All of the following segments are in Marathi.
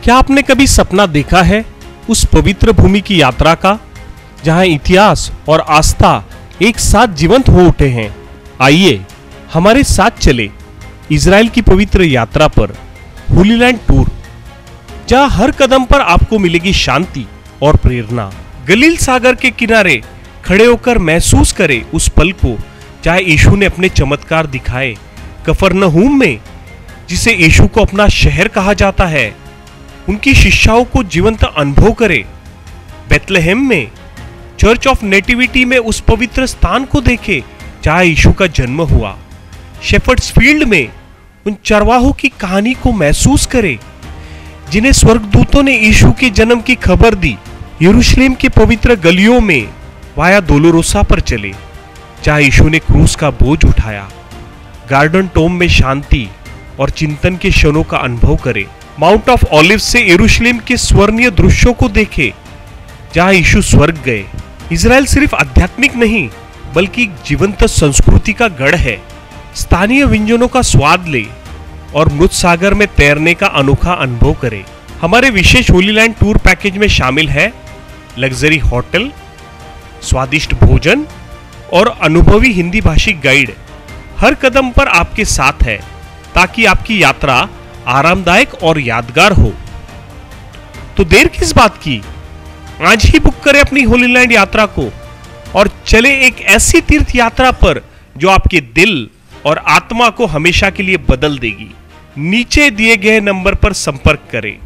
क्या आपने कभी सपना देखा है उस पवित्र भूमि की यात्रा का, जहां इतिहास और आस्था एक साथ जीवंत हो उठे हैं? आइए हमारे साथ चले इजराइल की पवित्र यात्रा पर, होली लैंड टूर, जहां हर कदम पर आपको मिलेगी शांति और प्रेरणा। गलील सागर के किनारे खड़े होकर महसूस करें उस पल को जहां यीशु ने अपने चमत्कार दिखाए। कफरनहूम में, जिसे यीशु को अपना शहर कहा जाता है, उनकी शिक्षाओं को जीवंत अनुभव करें। बेथलेहेम में, चर्च ऑफ नेटिविटी में उस पवित्र स्थान को देखें जहां यीशु का जन्म हुआ। शेफर्ड्स फील्ड में उन चरवाहों की कहानी को महसूस करें जिन्हें स्वर्गदूतों ने यीशु के जन्म की खबर दी। यरूशलेम के पवित्र गलियों में वाया दोलोरोसा पर चले जहां यीशु ने क्रूस का बोझ उठाया। गार्डन टोम में शांति और चिंतन के क्षणों का अनुभव करें। माउंट ऑफ ऑलिव्स से यरूशलेम के स्वर्णीय दृश्यों को देखें जहां यीशु स्वर्ग गए। इजराइल सिर्फ आध्यात्मिक नहीं बल्कि जीवंत संस्कृति का गढ़ है। स्थानीय व्यंजनों का स्वाद ले और मृत सागर में तैरने का अनोखा अनुभव करें। हमारे विशेष होली लैंड टूर पैकेज में शामिल है लग्जरी होटल, स्वादिष्ट भोजन और अनुभवी हिंदी भाषी गाइड हर कदम पर आपके साथ है ताकि आपकी यात्रा आरामदायक और यादगार हो। तो देर किस बात की, आज ही बुक करें अपनी होली लैंड यात्रा को और चले एक ऐसी तीर्थ यात्रा पर जो आपके दिल और आत्मा को हमेशा के लिए बदल देगी। नीचे दिए गए नंबर पर संपर्क करें।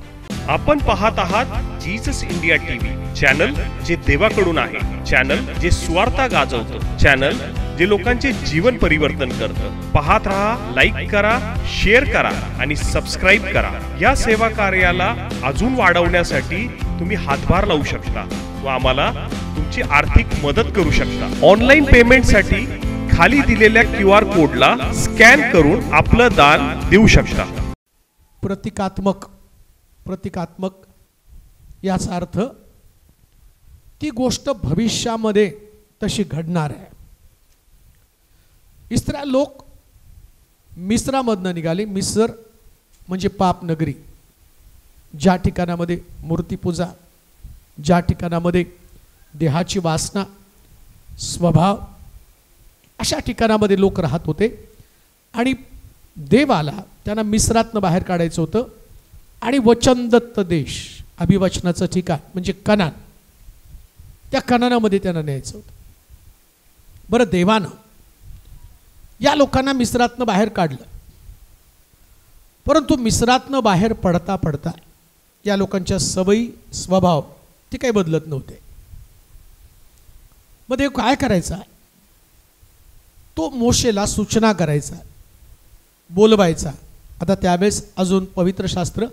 आपण पाहत आहात जीसस इंडिया टीव्ही, चॅनल जे देवाकडून आहे, चॅनल जे स्वार्था गाजवतं, चॅनल जे लोकांचे जीवन परिवर्तन करतं। पाहत रहा, लाईक करा, शेअर करा आणि सबस्क्राईब करा। या सेवा कार्याला अजून वाढवण्यासाठी तुम्ही हातभार लावू शकता व आम्हाला तुमची आर्थिक मदत करू शकता। ऑनलाईन पेमेंटसाठी खाली दिलेल्या QR कोडला स्कॅन करून आपलं दान देऊ शकता। प्रतिकात्मक याचा अर्थ ती गोष्ट भविष्यामध्ये तशी घडणार आहे। इस्रायल लोक मिस्रामधनं निघाले। मिस्र म्हणजे पाप नगरी, ज्या ठिकाणामध्ये मूर्तीपूजा, ज्या ठिकाणामध्ये देहाची वासना, स्वभाव, अशा ठिकाणामध्ये लोक राहत होते आणि देवाला त्यांना मिस्रातनं बाहेर काढायचं होतं आणि वचनदत्त देश, अभिवचनाचं ठिकाण म्हणजे कनान, त्या कनानामध्ये त्यांना न्यायचं होतं। बरं, देवानं या लोकांना मिस्रातनं बाहेर काढलं, परंतु मिस्रातनं बाहेर पडता पडता या लोकांच्या सवयी, स्वभाव ते काही बदलत नव्हते। मग देव काय करायचा, तो मोशेला सूचना करायचा, बोलवायचा। आता त्यावेळेस अजून पवित्र शास्त्र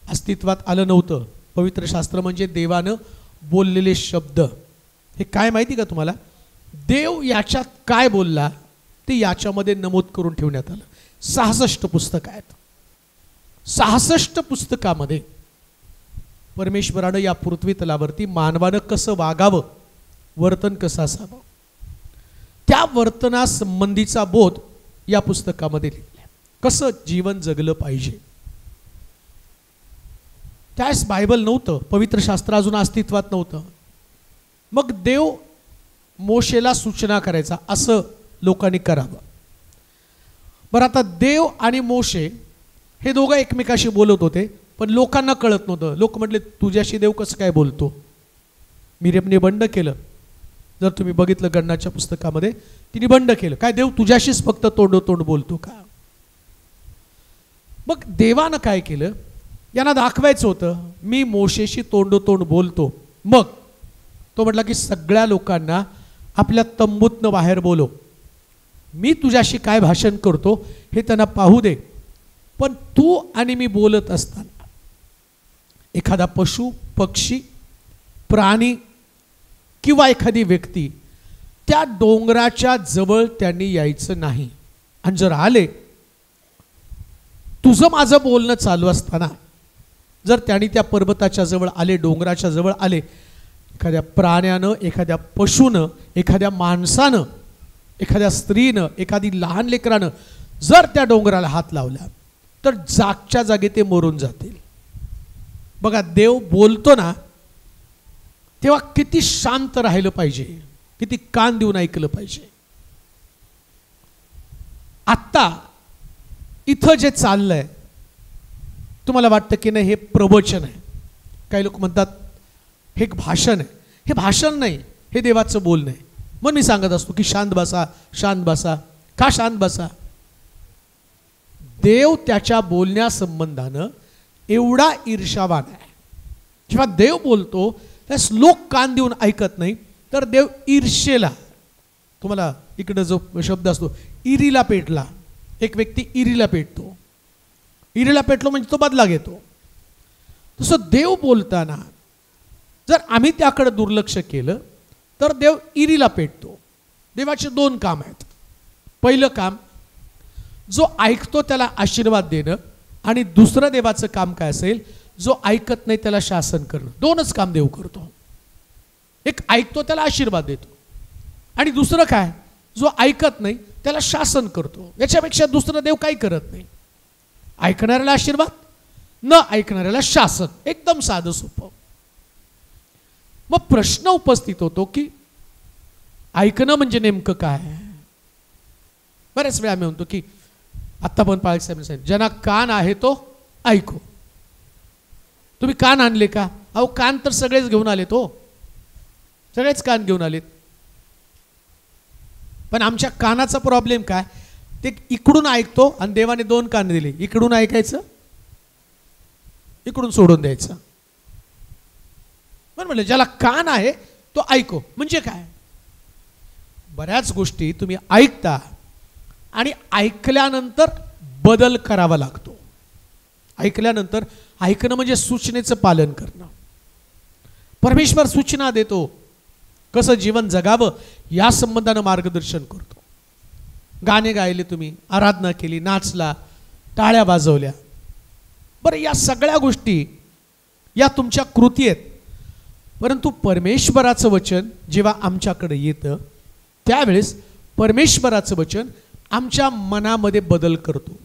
अस्तित्वात आलं नव्हतं। पवित्र शास्त्र म्हणजे देवानं बोललेले शब्द। हे काय माहिती का तुम्हाला, देव याच्यात काय बोलला ते याच्यामध्ये नमूद करून ठेवण्यात आलं। 66 पुस्तकं आहेत। 66 पुस्तकामध्ये परमेश्वरानं या पृथ्वी तलावरती मानवानं कसं वागावं, वर्तन कसं असावं, त्या वर्तनासंबंधीचा बोध या पुस्तकामध्ये लिहिला आहे। कसं जीवन जगलं पाहिजे। त्यास बायबल नव्हतं, पवित्र शास्त्र अजून अस्तित्वात नव्हतं। मग देव मोशेला सूचना करायचा, असं लोकांनी करावं। बरं, आता देव आणि मोशे हे दोघं एकमेकाशी बोलत होते, पण लोकांना कळत नव्हतं। लोक म्हटले, तुझ्याशी देव कसं काय बोलतो? मिरियमने बंड केलं। जर तुम्ही बघितलं गणनाच्या पुस्तकामध्ये, तिने बंड केलं, काय देव तुझ्याशीच फक्त तोंडोतोंड बोलतो का? मग देवानं काय केलं, यांना दाखवायचं होतं मी मोशेशी तोंडोतोंड बोलतो। मग तो म्हटला की सगळ्या लोकांना आपल्या तंबूतनं बाहेर बोलव, मी तुझ्याशी काय भाषण करतो हे त्यांना पाहू दे। पण तू आणि मी बोलत असताना एखादा पशु, पक्षी, प्राणी किंवा एखादी व्यक्ती त्या डोंगराच्या जवळ त्यांनी यायचं नाही। आणि जर आले, तुझं माझं बोलणं चालू असताना जर त्यांनी त्या पर्वताच्या जवळ आले, डोंगराच्या जवळ आले, एखाद्या प्राण्यानं, एखाद्या पशुनं, एखाद्या माणसानं, एखाद्या स्त्रीनं, एखादी लहान लेकरानं जर त्या डोंगराला हात लावला तर जागच्या जागी ते मरून जातील। बघा, देव बोलतो ना तेव्हा किती शांत राहिलं पाहिजे, किती कान देऊन ऐकलं पाहिजे. आत्ता इथं जे चाललंय तुम्हाला वाटतं की नाही हे प्रवचन आहे. काही लोक म्हणतात हे एक भाषण आहे. हे भाषण नाही, हे देवाचं बोलणं आहे. मग मी सांगत असतो की शांत बसा, शांत बसा. का शांत बसा? देव त्याच्या बोलण्या संबंधानं एवढा ईर्ष्यावान आहे. जेव्हा देव बोलतो त्यास लोक कान देऊन ऐकत नाही, तर देव ईर्षेला, तुम्हाला इकडं जो शब्द असतो इरीला पेटला, एक व्यक्ती इरीला पेटतो. इरीला पेटलो म्हणजे तो बदला घेतो. तसं देव बोलताना जर आम्ही त्याकडे दुर्लक्ष केलं तर देव इरीला पेटतो. देवाचे दोन काम आहेत. पहिलं काम, जो ऐकतो त्याला आशीर्वाद देणं, आणि दुसरं देवाचं काम काय असेल, जो ऐकत नाही त्याला शासन करणं. दोनच काम देव करतो. एक ऐकतो त्याला आशीर्वाद देतो, आणि दुसरं काय, जो ऐकत नाही त्याला शासन करतो. याच्यापेक्षा दुसरं देव काही करत नाही. ऐकणाऱ्याला आशीर्वाद, न ऐकणाऱ्याला शासन. एकदम साधं सोपं. मग प्रश्न उपस्थित होतो की ऐकणं म्हणजे नेमकं काय? बऱ्याच वेळा आम्ही म्हणतो की आत्ता पण पाळक साहेब सांगितलं, ज्यांना कान आहे तो ऐको. तुम्ही कान आणले का? अहो कान तर सगळेच घेऊन आलेत हो, सगळेच कान घेऊन आलेत. पण आमच्या कानाचा प्रॉब्लेम काय, ते इकडून ऐकतो आणि देवाने दोन कान दिले, इकडून ऐकायचं, इकडून सोडून द्यायचं. पण म्हणलं ज्याला कान आहे तो ऐको. म्हणजे काय, बऱ्याच गोष्टी तुम्ही ऐकता आणि ऐकल्यानंतर बदल करावा लागतो. ऐकल्यानंतर, ऐकणं म्हणजे सूचनेचं पालन करणं. परमेश्वर सूचना देतो, कसं जीवन जगावं या संबंधानं मार्गदर्शन करतो. गाणे गायले तुम्ही, आराधना केली, नाचला, टाळ्या वाजवल्या, बरं या सगळ्या गोष्टी या तुमच्या कृती आहेत. परंतु परमेश्वराचं वचन जेव्हा आमच्याकडे येतं त्यावेळेस परमेश्वराचं वचन आमच्या मनामध्ये बदल करतो.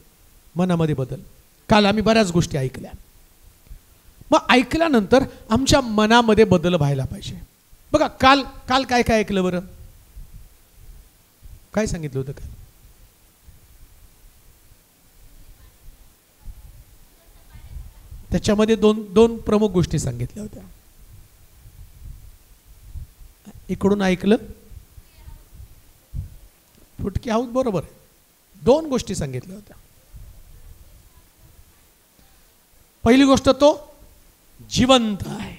मनामध्ये बदल. काल आम्ही बऱ्याच गोष्टी ऐकल्या. मग ऐकल्यानंतर आमच्या मनामध्ये बदल व्हायला पाहिजे. बघा काल काल काय काय ऐकलं बरं? काय सांगितलं होतं काल? त्याच्यामध्ये दोन प्रमुख गोष्टी सांगितल्या होत्या. इकडून ऐकलं, फुटकी आहोत, बरोबर आहे. दोन गोष्टी सांगितल्या होत्या. पहिली गोष्ट, तो जिवंत आहे.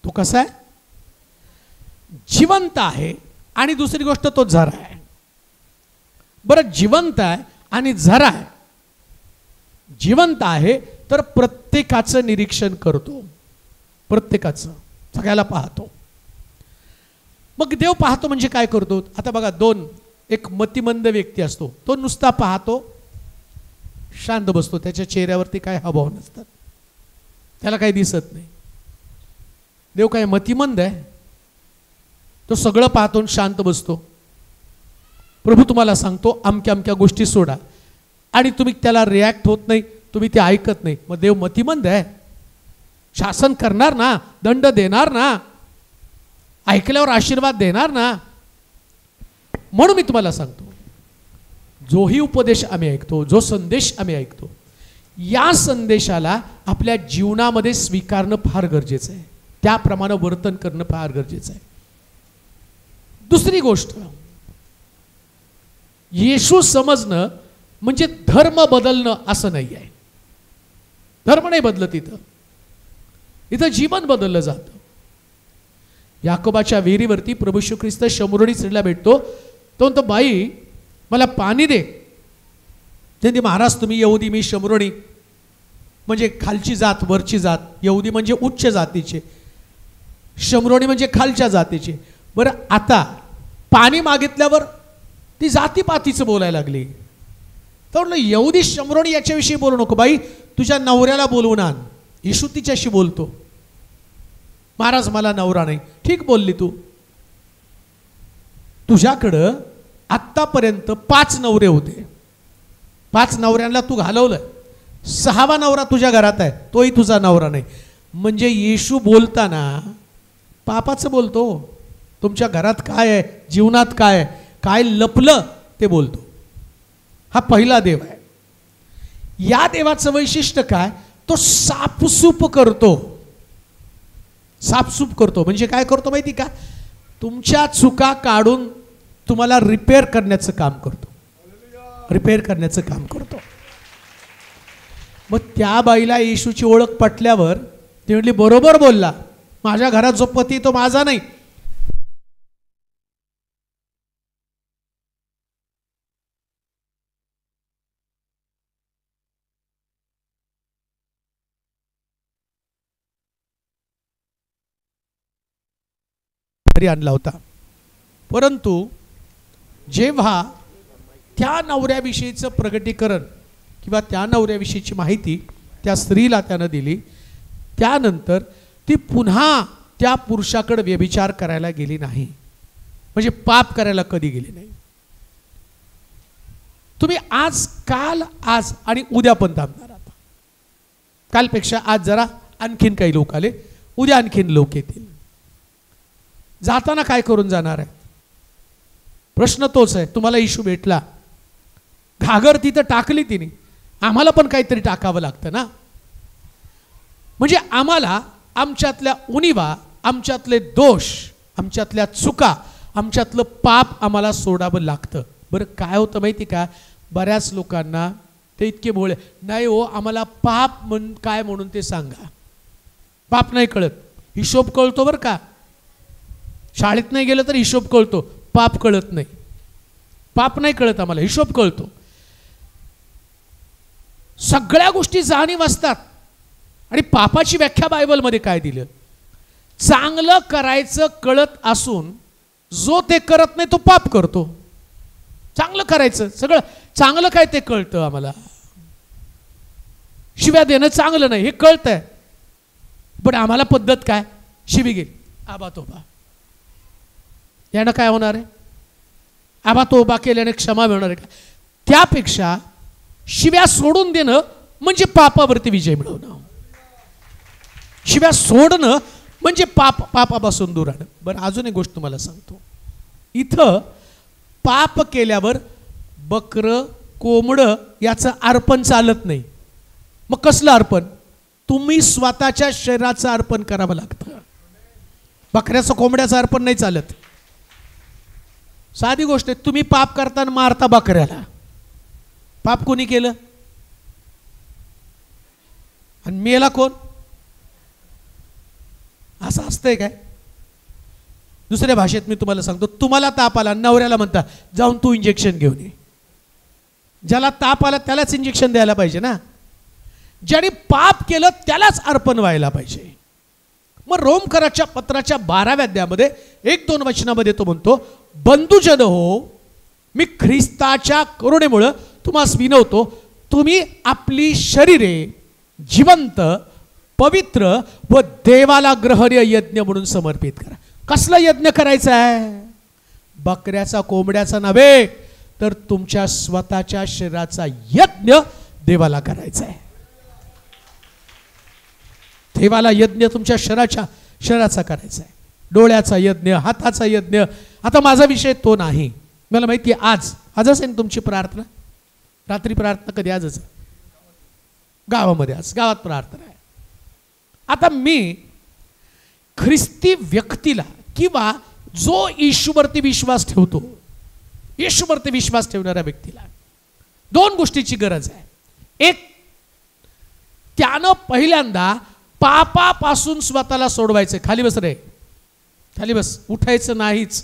तो कसा आहे? जिवंत आहे. आणि दुसरी गोष्ट, तो झरा आहे. बरं, जिवंत आहे आणि झरा आहे. जिवंत आहे तर प्रत्येकाचं निरीक्षण करतो, प्रत्येकाचं, सगळ्याला पाहतो. मग देव पाहतो म्हणजे काय करतो? आता बघा, एक मतिमंद व्यक्ती असतो, तो नुसता पाहतो, शांत बसतो, त्याच्या चेहऱ्यावरती काय हावभाव नसतात, त्याला काही दिसत नाही. देव काय मतिमंद आहे? तो सगळं पाहतो आणि शांत बसतो. प्रभू तुम्हाला सांगतो अमक्या अमक्या गोष्टी सोडा, आणि तुम्ही त्याला रिॲक्ट होत नाही, तुम्ही ते ऐकत नाही. मग देव मतिमंद आहे? शासन करणार ना, दंड देणार ना, ऐकल्यावर आशीर्वाद देणार ना. म्हणून मी तुम्हाला सांगतो, जोही उपदेश आम्ही ऐकतो, जो संदेश आम्ही ऐकतो, या संदेशाला आपल्या जीवनामध्ये स्वीकारणं फार गरजेचं आहे. त्याप्रमाणे वर्तन करणं फार गरजेचं आहे. दुसरी गोष्ट, येशू समजणं म्हणजे धर्म बदलणं असं नाही आहे. धर्म नाही बदलत, इथं जीवन बदललं जातं. याकोबाच्या विहिरीवरती प्रभू येशू ख्रिस्त शंभरोणी स्त्रीला भेटतो. तो म्हणतो, बाई मला पाणी दे. ते महाराज तुम्ही यहुदी, मी शंभरोणी, म्हणजे खालची जात वरची जात. यहुदी म्हणजे उच्च जातीचे, शंभरोणी म्हणजे खालच्या जातीचे. बरं, आता पाणी मागितल्यावर ती जातीपातीचं बोलायला लागली. तर म्हटलं, यहुदी शंभरोणी याच्याविषयी बोलू नको, बाई तुझ्या नवऱ्याला बोलवून आण. येशू तिच्याशी बोलतो. महाराज मला नवरा नाही. ठीक बोलली तू. तुझ्याकडं आत्तापर्यंत 5 नवरे होते, 5 नवऱ्यांना तू घालवलं. 6वा नवरा तुझ्या घरात आहे, तोही तुझा नवरा नाही. म्हणजे येशू बोलताना पापाचं बोलतो. तुमच्या घरात काय आहे, जीवनात काय आहे, काय लपलं ते बोलतो. हा पहिला देव आहे. या देवाचं वैशिष्ट्य काय, तो साफसूप करतो. साफसूप करतो म्हणजे काय करतो माहिती का, तुमच्या चुका काढून तुम्हाला रिपेअर करण्याचं काम करतो. रिपेअर करण्याचं काम करतो. मग त्या बाईला येशूची ओळख पटल्यावर ती म्हटली बरोबर बोलला, माझ्या घरात जो पती तो माझा नाही. आणला होता. परंतु जेव्हा त्या नवऱ्याविषयीचं प्रगटीकरण किंवा त्या नवऱ्याविषयीची माहिती त्या स्त्रीला त्यानं दिली, त्यानंतर ती पुन्हा त्या पुरुषाकडे व्यभिचार करायला गेली नाही. म्हणजे पाप करायला कधी गेली नाही. तुम्ही आज, काल, आज आणि उद्या पण थांबणार. आता कालपेक्षा आज जरा आणखीन काही लोक आले, उद्या आणखीन लोक येतील. जाताना काय करून जाणार आहे, प्रश्न तोच आहे. तुम्हाला येशू भेटला, घागर तिथं टाकली तिने, आम्हाला पण काहीतरी टाकावं लागतं ना. म्हणजे आम्हाला आमच्यातल्या उणिवा, आमच्यातले दोष, आमच्यातल्या चुका, आमच्यातलं पाप आम्हाला सोडावं लागतं. बरं काय होतं माहिती का, बऱ्याच लोकांना ते इतके भोळे, नाही हो आम्हाला पाप काय म्हणून ते सांगा. पाप नाही कळत, हिशोब कळतो बरं का. शाळेत नाही गेलं तर हिशोब कळतो, पाप कळत नाही. पाप नाही कळत आम्हाला, हिशोब कळतो. सगळ्या गोष्टी जाणीव असतात. आणि पापाची व्याख्या बायबलमध्ये काय दिलं, चांगलं करायचं कळत असून जो ते करत नाही तो पाप करतो. चांगलं करायचं, सगळं चांगलं काय ते कळतं आम्हाला. शिव्या देणं चांगलं नाही हे कळतंय, पण आम्हाला पद्धत काय, शिवी गेली आबा तोबा, यानं काय होणार आहे, आबा तोबा केल्याने क्षमा मिळणार आहे का. त्यापेक्षा शिव्या सोडून देणं म्हणजे पापावरती विजय मिळवणं. शिव्या सोडणं म्हणजे पापापासून दूर राहणं. बरं अजून एक गोष्ट तुम्हाला सांगतो. इथं पाप केल्यावर बकरं कोंबडं याचं अर्पण चालत नाही. मग कसलं अर्पण, तुम्ही स्वतःच्या शरीराचं अर्पण करावं लागतं. बकऱ्याचं कोंबड्याचं अर्पण नाही चालत. साधी गोष्ट आहे, तुम्ही पाप करताना मारता बकऱ्याला, पाप कोणी केलं, आणि मेला कोण, असं असतंय काय. दुसऱ्या भाषेत मी तुम्हाला सांगतो, तुम्हाला ताप आला, नवऱ्याला म्हणता जाऊन तू इंजेक्शन घेऊन ये. ज्याला ताप आला त्यालाच इंजेक्शन द्यायला पाहिजे ना. ज्याने पाप केलं त्यालाच अर्पण व्हायला पाहिजे. मग रोमकराच्या पत्राच्या 12व्या अध्यायामध्ये 1-2 वचनामध्ये तो म्हणतो, बंधुजन हो, मी ख्रिस्ताच्या करुणेमुळे तुम्हास विनवतो, तुम्ही आपली शरीरे जिवंत, पवित्र व देवाला ग्रहणीय यज्ञ म्हणून समर्पित करा. कसला यज्ञ करायचा आहे, बकऱ्याचा कोंबड्याचा नव्हे, तर तुमच्या स्वतःच्या शरीराचा यज्ञ देवाला करायचा आहे. देवाला यज्ञ तुमच्या शरीराचा करायचा आहे. डोळ्याचा यज्ञ, हाताचा यज्ञ. आता माझा विषय तो नाही, मला माहिती आहे. आजच आहे तुमची प्रार्थना, रात्री प्रार्थना कधी, आजच गावामध्ये, आज गावात प्रार्थना आहे. आता मी ख्रिस्ती व्यक्तीला किंवा जो येशूवरती विश्वास ठेवतो, येशूवरती विश्वास ठेवणाऱ्या व्यक्तीला 2 गोष्टीची गरज आहे. एक, त्यानं पहिल्यांदा पापापासून स्वतःला सोडवायचं. खाली बस रे, खाली बस, उठायचं नाहीच.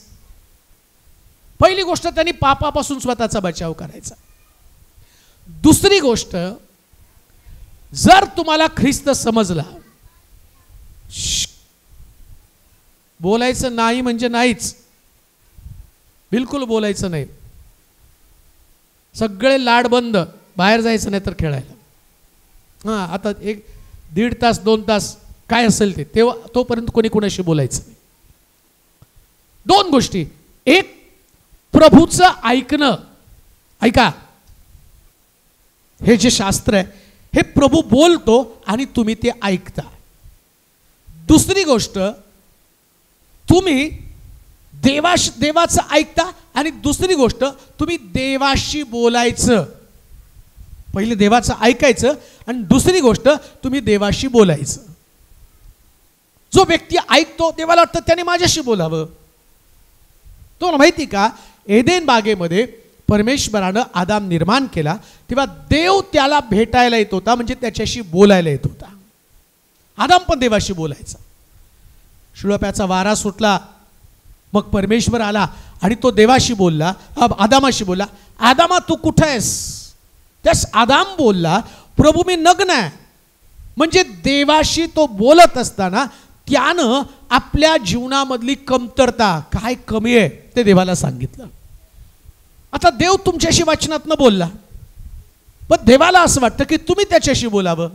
पहिली गोष्ट, त्यांनी पापापासून स्वतःचा बचाव करायचा. दुसरी गोष्ट, जर तुम्हाला ख्रिस्त समजला, बोलायचं नाही म्हणजे नाहीच, बिलकुल बोलायचं नाही. सगळे लाड बंद, बाहेर जायचं नाही तर खेळायला. हां, आता 1-1.5 तास 2 तास काय असेल ते, तेव्हा तोपर्यंत कोणी कोणाशी बोलायचं नाही. 2 गोष्टी. एक, प्रभूचं ऐकणं. ऐका, हे जे शास्त्र आहे हे प्रभू बोलतो आणि तुम्ही ते ऐकता. दुसरी गोष्ट, तुम्ही देवाचं ऐकता आणि दुसरी गोष्ट तुम्ही देवाशी बोलायचं. पहिले देवाचं ऐकायचं आणि दुसरी गोष्ट तुम्ही देवाशी बोलायचं. जो व्यक्ती ऐकतो देवाला वाटतं त्याने माझ्याशी बोलावं. तुम्हाला माहिती का, एदेन बागेमध्ये परमेश्वरानं आदाम निर्माण केला तेव्हा देव त्याला भेटायला येत होता, म्हणजे त्याच्याशी बोलायला येत होता. आदाम पण देवाशी बोलायचा. शुळप्याचा वारा सुटला, मग परमेश्वर आला आणि तो देवाशी बोलला, आदामाशी बोलला, आदामा तू कुठे आहेस? त्यास आदाम बोलला, प्रभू मी नग्न आहे. म्हणजे देवाशी तो बोलत असताना त्यानं आपल्या जीवनामधली कमतरता काय कमी आहे ते देवाला सांगितलं. आता देव तुमच्याशी वचनात न बोलला, पण देवाला असं वाटतं की तुम्ही त्याच्याशी बोलावं.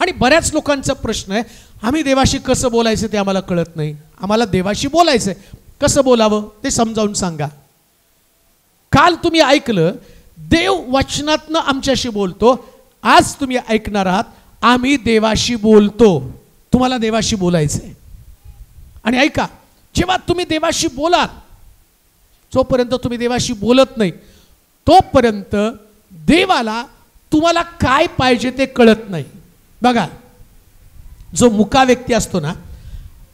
आणि बऱ्याच लोकांचा प्रश्न आहे, आम्ही देवाशी कसं बोलायचं ते आम्हाला कळत नाही. आम्हाला देवाशी बोलायचंय, कसं बोलावं ते समजावून सांगा. काल तुम्ही ऐकलं देव वचनातनं आमच्याशी बोलतो. आज तुम्ही ऐकणार आहात आम्ही देवाशी बोलतो. तुम्हाला देवाशी बोलायचंय. आणि ऐका, जेव्हा तुम्ही देवाशी बोलाल, जोपर्यंत तुम्ही देवाशी बोलत नाही तोपर्यंत देवाला तुम्हाला काय पाहिजे ते कळत नाही. बघा, जो मुका व्यक्ती असतो ना,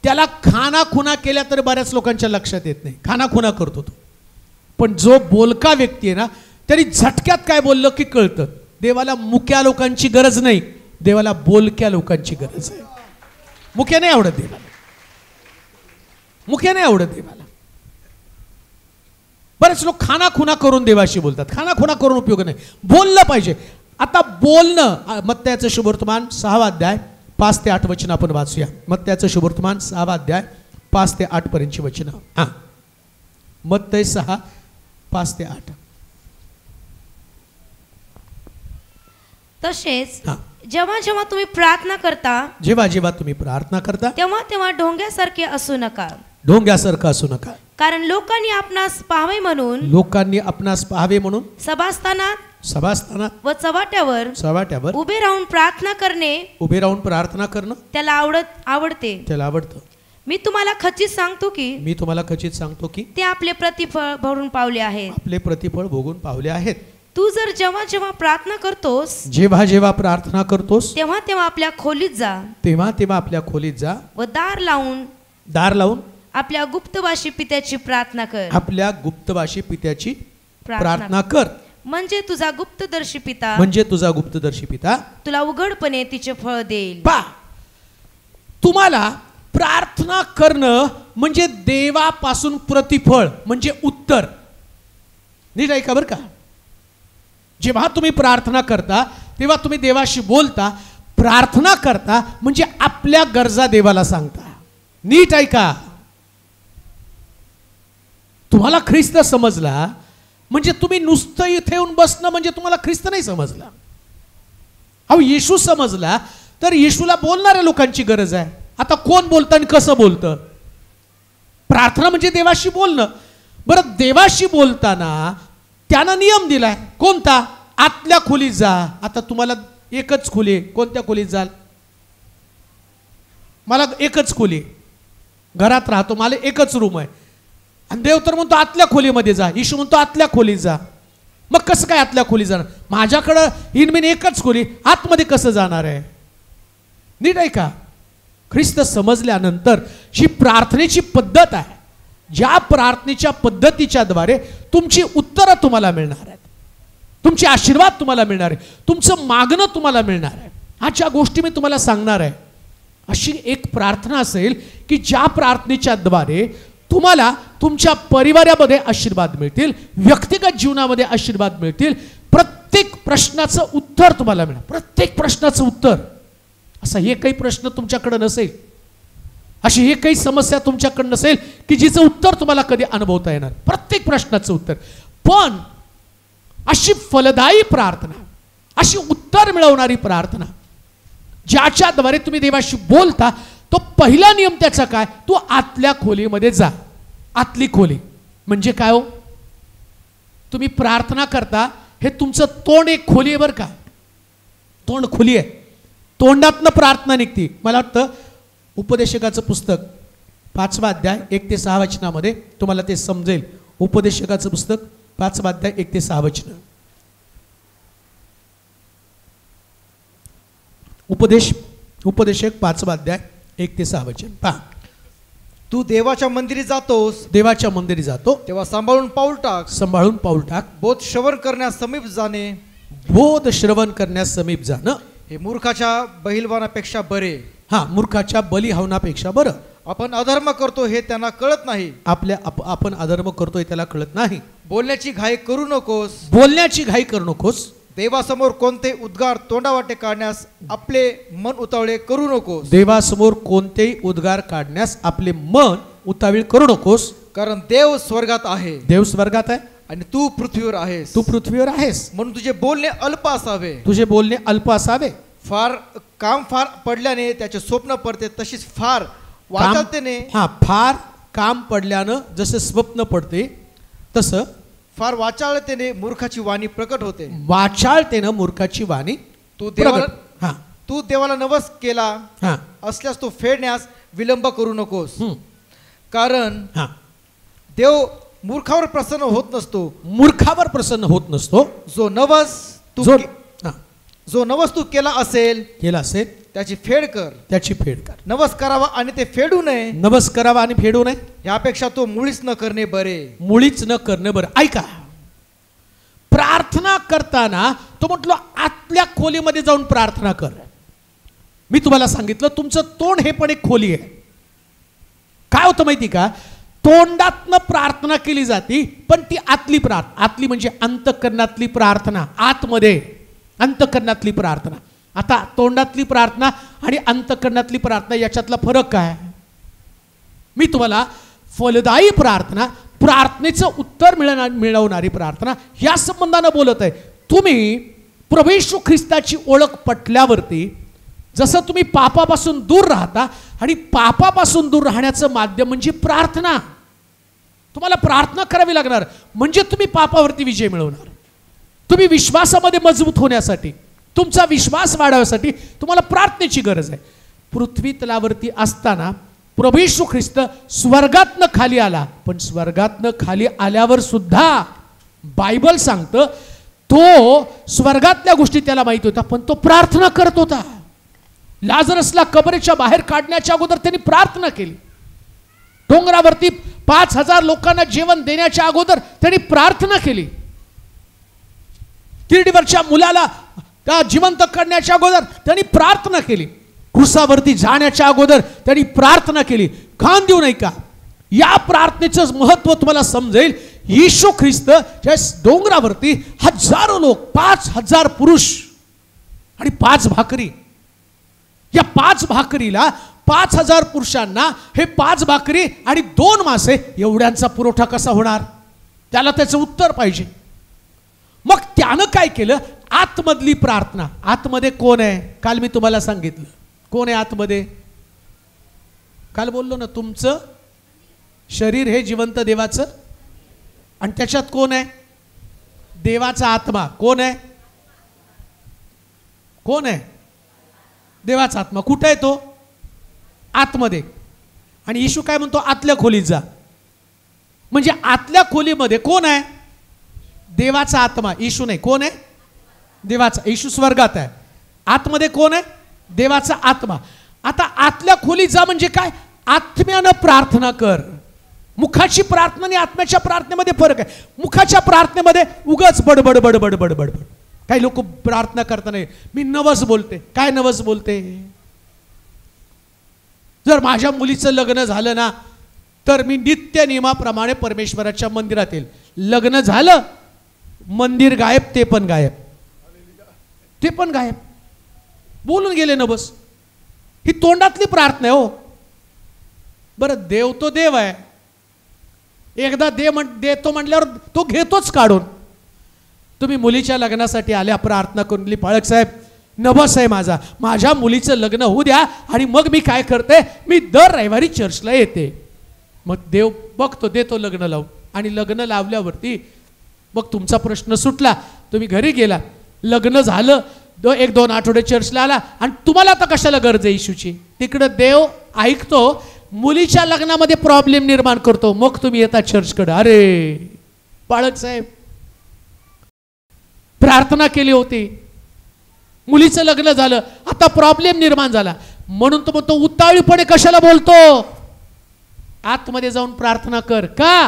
त्याला खानाखुणा केल्या तर बऱ्याच लोकांच्या लक्षात येत नाही, खानाखुणा करतो तो. पण जो बोलका व्यक्ती आहे ना, तरी झटक्यात काय बोललं की कळतं. देवाला मुक्या लोकांची गरज नाही, देवाला बोलक्या लोकांची गरज आहे. मुक्या नाही आवडत देवाला, मुक्या नाही आवडत देवाला. बरेच लोक खानाखुणा करून देवाशी बोलतात. खानाखुणा करून उपयोग नाही, बोललं पाहिजे. आता बोलणं, मत्तयाचं शुभवर्तमान 6 अध्याय 5 ते 8 वचन आपण वाचूया. मत्तयाचं शुभवर्तमान 6 अध्याय 5 ते 8 पर्यंतची वचन. मत्तय 6 5 ते 8. तसेच जेव्हा जेव्हा तुम्ही प्रार्थना करता, जेव्हा जेव्हा तुम्ही प्रार्थना करता तेव्हा तेव्हा ढोंग्यासारखे असू नका. ढोंग्यासारखं असू नका. कारण लोकांनी आपणास पाहावे म्हणून, लोकांनी आपणास पाहावे म्हणून सभास्थानात व चव्हाट्यावर उभे राहून प्रार्थना करणं त्याला आवडते. मी तुम्हाला खचित सांगतो की ते आपले प्रतिफळ भरून पावले आहेत. आपले प्रतिफळ भोगून पावले आहेत. तू जर जेव्हा जेव्हा प्रार्थना करतोस तेव्हा तेव्हा आपल्या खोलीत जा व दार लावून आपल्या गुप्तवाशी पित्याची प्रार्थना कर. म्हणजे तुझा गुप्तदर्शी पिता तुला उघडपणे तिचे फळ देईल. तुम्हाला प्रार्थना करणं म्हणजे देवापासून प्रतिफळ, म्हणजे उत्तर. नीट ऐका बरं का, जेव्हा तुम्ही प्रार्थना करता तेव्हा तुम्ही देवाशी बोलता. प्रार्थना करता म्हणजे आपल्या गरजा देवाला सांगता. नीट ऐका, तुम्हाला ख्रिस्त समजला म्हणजे तुम्ही नुसतं इथे येऊन बसणं म्हणजे तुम्हाला ख्रिस्त नाही समजला. अहो, येशू समजला तर येशूला बोलणाऱ्या लोकांची गरज आहे. आता कोण बोलतं आणि कसं बोलतं? प्रार्थना म्हणजे देवाशी बोलणं. बरं, देवाशी बोलताना त्यानं नियम दिलाय. कोणता? आतल्या खोलीत जा. आता तुम्हाला एकच खोली आहे, कोणत्या खोलीत जाल? मला एकच खोली, घरात राहतो, मला एकच रूम आहे. आणि देव तर म्हणतो आतल्या खोलीमध्ये जा. येशू म्हणतो आतल्या खोलीत जा. मग कसं काय आतल्या खोलीत जाणार? माझ्याकडं इनमीन एकच खोली, आतमध्ये कसं जाणार आहे? नीट ऐका, ख्रिस्त समजल्यानंतर जी प्रार्थनेची पद्धत आहे, ज्या प्रार्थनेच्या पद्धतीच्या द्वारे तुमची उत्तरं तुम्हाला मिळणार आहेत, तुमचे आशीर्वाद तुम्हाला मिळणार आहे, तुमचं मागणं तुम्हाला मिळणार आहे. ह्या गोष्टी मी तुम्हाला सांगणार आहे. अशी एक प्रार्थना असेल की ज्या प्रार्थनेच्या द्वारे तुम्हाला तुमच्या परिवारामध्ये आशीर्वाद मिळतील, व्यक्तिगत जीवनामध्ये आशीर्वाद मिळतील. प्रत्येक प्रश्नाचं उत्तर तुम्हाला मिळणार. प्रत्येक प्रश्नाचं उत्तर. असा एकही प्रश्न तुमच्याकडे नसेल, अशी एकही समस्या तुमच्याकडे नसेल की जिचं उत्तर तुम्हाला कधी अनुभवता येणार. प्रत्येक प्रश्नाचं उत्तर. पण अशी फलदायी प्रार्थना, अशी उत्तर मिळवणारी प्रार्थना ज्याच्याद्वारे तुम्ही देवाशी बोलता, तो पहिला नियम त्याचा काय? तू आतल्या खोलीमध्ये जा. आतली खोली म्हणजे काय हो? तुम्ही प्रार्थना करता, हे तुमचं तोंड एक खोली आहे बरं का. तोंड खुली आहे, तोंडातनं प्रार्थना निघते. मला वाटतं उपदेशकाचं पुस्तक 5वा अध्याय 1 ते 6 वचनामध्ये तुम्हाला ते समजेल. उपदेशकाचं पुस्तक 5वा अध्याय 1 ते 6 वचन. उपदेशक 5वा अध्याय 1 ते 6 वचन पहा. तू देवाच्या मंदिरी जातोस, देवाच्या मंदिरी जातो तेव्हा सांभाळून पाऊल टाक, सांभाळून पाऊल टाक. बोध श्रवण करण्यास समीप जाणे, बोध श्रवण करण्यास समीप जाणं हे मूर्खाच्या बहिलवानापेक्षा बरे. हा, मूर्खाच्या बली हवनापेक्षा बरं. आपण अधर्म करतो हे त्यांना कळत नाही, आपण अधर्म करतोय त्याला कळत नाही. बोलण्याची घाई करू नकोस, बोलण्याची घाई करू नकोस. देवासमोर कोणते उद्गार तोंडावाटे काढण्यास आपले मन उतावळे करू नकोस. देवासमोर कोणतेही उद्गार काढण्यास आपले मन उतावीळ करू नकोस. कारण देव स्वर्गात आहे, देव स्वर्गात आहे आणि तू पृथ्वीवर आहेस. तू पृथ्वीवर आहेस, म्हणून तुझे बोलणे अल्प असावे, तुझे बोलणे अल्प असावे. फार पडल्याने त्याचे स्वप्न पडते, तशीच फार वाचालतेने फार काम पडल्यानं जसे स्वप्न पडते तसं फार वाचाळतेने मूर्खाची वाणी प्रकट होते. वाचाळतेनं मूर्खाची वाणी तू देवाला नवस केला असल्यास तो फेडण्यास विलंब करू नकोस. कारण देव मूर्खावर प्रसन्न होत नसतो, मूर्खावर प्रसन्न होत नसतो. जो नवस तू केला असेल त्याची फेड कर. नवस करावा आणि ते फेडू नये, नवस करावा आणि फेडू नये, यापेक्षा तो मुळीच न करणे बरे. मुळीच न करणे बरं. ऐका, प्रार्थना करताना तो म्हटलं आतल्या खोलीमध्ये जाऊन प्रार्थना कर. मी तुम्हाला सांगितलं तुमचं तोंड हे पण एक खोली आहे. काय होतं माहिती का, तोंडातनं प्रार्थना केली जाते पण ती आतली प्रार्थना, आतली म्हणजे अंतःकरणातली प्रार्थना, आतमध्ये अंतःकरणातली प्रार्थना. आता तोंडातली प्रार्थना आणि अंतःकरणातली प्रार्थना याच्यातला फरक काय? मी तुम्हाला फलदायी प्रार्थना, प्रार्थनेचं उत्तर मिळवणारी प्रार्थना या संबंधानं बोलत आहे. तुम्ही प्रभू येशू ख्रिस्ताची ओळख पटल्यावरती जसं तुम्ही पापापासून दूर राहता, आणि पापापासून दूर राहण्याचं माध्यम म्हणजे प्रार्थना. तुम्हाला प्रार्थना करावी लागणार, म्हणजे तुम्ही पापावरती विजय मिळवणार. तुम्ही विश्वासामध्ये मजबूत होण्यासाठी, तुमचा विश्वास वाढवण्यासाठी तुम्हाला प्रार्थनेची गरज आहे. पृथ्वी तलावरती असताना प्रभू येशू ख्रिस्त स्वर्गातनं खाली आला, पण स्वर्गातनं खाली आल्यावर सुद्धा बायबल सांगतं तो स्वर्गातल्या गोष्टी त्याला माहिती होता, पण तो प्रार्थना करत होता. लाजरसला कबरेच्या बाहेर काढण्याच्या अगोदर त्यांनी प्रार्थना केली. डोंगरावरती 5,000 लोकांना जेवण देण्याच्या अगोदर त्यांनी प्रार्थना केली. किरडीवरच्या मुलाला जिवंत करण्याच्या अगोदर त्यांनी प्रार्थना केली. क्रुसावरती जाण्याच्या अगोदर त्यांनी प्रार्थना केली. खान देऊ नये का, या प्रार्थनेचं महत्व तुम्हाला समजेल. येशू ख्रिस्त ज्या डोंगरावरती हजारो लोक, 5,000 पुरुष आणि 5 भाकरी, या 5 भाकरीला 5,000 पुरुषांना हे 5 भाकरी आणि 2 मासे एवढ्यांचा पुरवठा कसा होणार? त्याला त्याचं उत्तर पाहिजे. मग त्यानं काय केलं? आतमधली प्रार्थना. आतमध्ये कोण आहे? काल मी तुम्हाला सांगितलं कोण आहे आतमध्ये. काल बोललो ना, तुमचं शरीर हे जिवंत देवाचं, आणि त्याच्यात कोण आहे? देवाचा आत्मा. कोण आहे? कोण आहे? देवाचा आत्मा. कुठे आहे तो? आतमध्ये. आणि येशू काय म्हणतो? आतल्या खोलीत जा. म्हणजे आतल्या खोलीमध्ये कोण आहे? देवाचा आत्मा. येशू नाही. कोण आहे? देवाचा. येशू स्वर्गात आहे. आतमध्ये कोण आहे? देवाचा आत्मा. आता आतल्या खोलीत जा म्हणजे काय? आत्म्यानं प्रार्थना कर. मुखाची प्रार्थना आणि आत्म्याच्या प्रार्थनेमध्ये फरक आहे. मुखाच्या प्रार्थनेमध्ये उगाच बडबड बडबड बडबड. काही लोक प्रार्थना करताना मी नवस बोलते. काय नवस बोलते? जर माझ्या मुलीचं लग्न झालं ना, तर मी नित्य नियमाप्रमाणे परमेश्वराच्या मंदिरात येईल. लग्न झालं, मंदिर गायब, ते पण गायब, ते पण गायब. बोलून गेले ना बस. ही तोंडातली प्रार्थना आहे हो. बरं, देव तो देव आहे. एकदा देतो म्हटल्यावर तो घेतोच काढून. तुम्ही मुलीच्या लग्नासाठी आल्या, प्रार्थना करून, पाळक साहेब नवस आहे माझा, माझ्या मुलीचं लग्न होऊ द्या, आणि मग मी काय करते, मी दर रविवारी चर्चला येते. मग देव बघतो, देतो लग्न लावून. आणि लग्न लावल्यावरती मग तुमचा प्रश्न सुटला, तुम्ही घरी गेला, लग्न झालं, 1-2 आठवडे चर्चला आला आणि तुम्हाला आता कशाला गरज आहे येशूची. तिकडं देव ऐकतो, मुलीच्या लग्नामध्ये प्रॉब्लेम निर्माण करतो, मग तुम्ही येता चर्चकडे. अरे बाळक साहेब, प्रार्थना केली होती, मुलीचं लग्न झालं, आता प्रॉब्लेम निर्माण झाला, म्हणून तो म्हणतो उतावळीपणे कशाला बोलतो, आतमध्ये जाऊन प्रार्थना कर. का?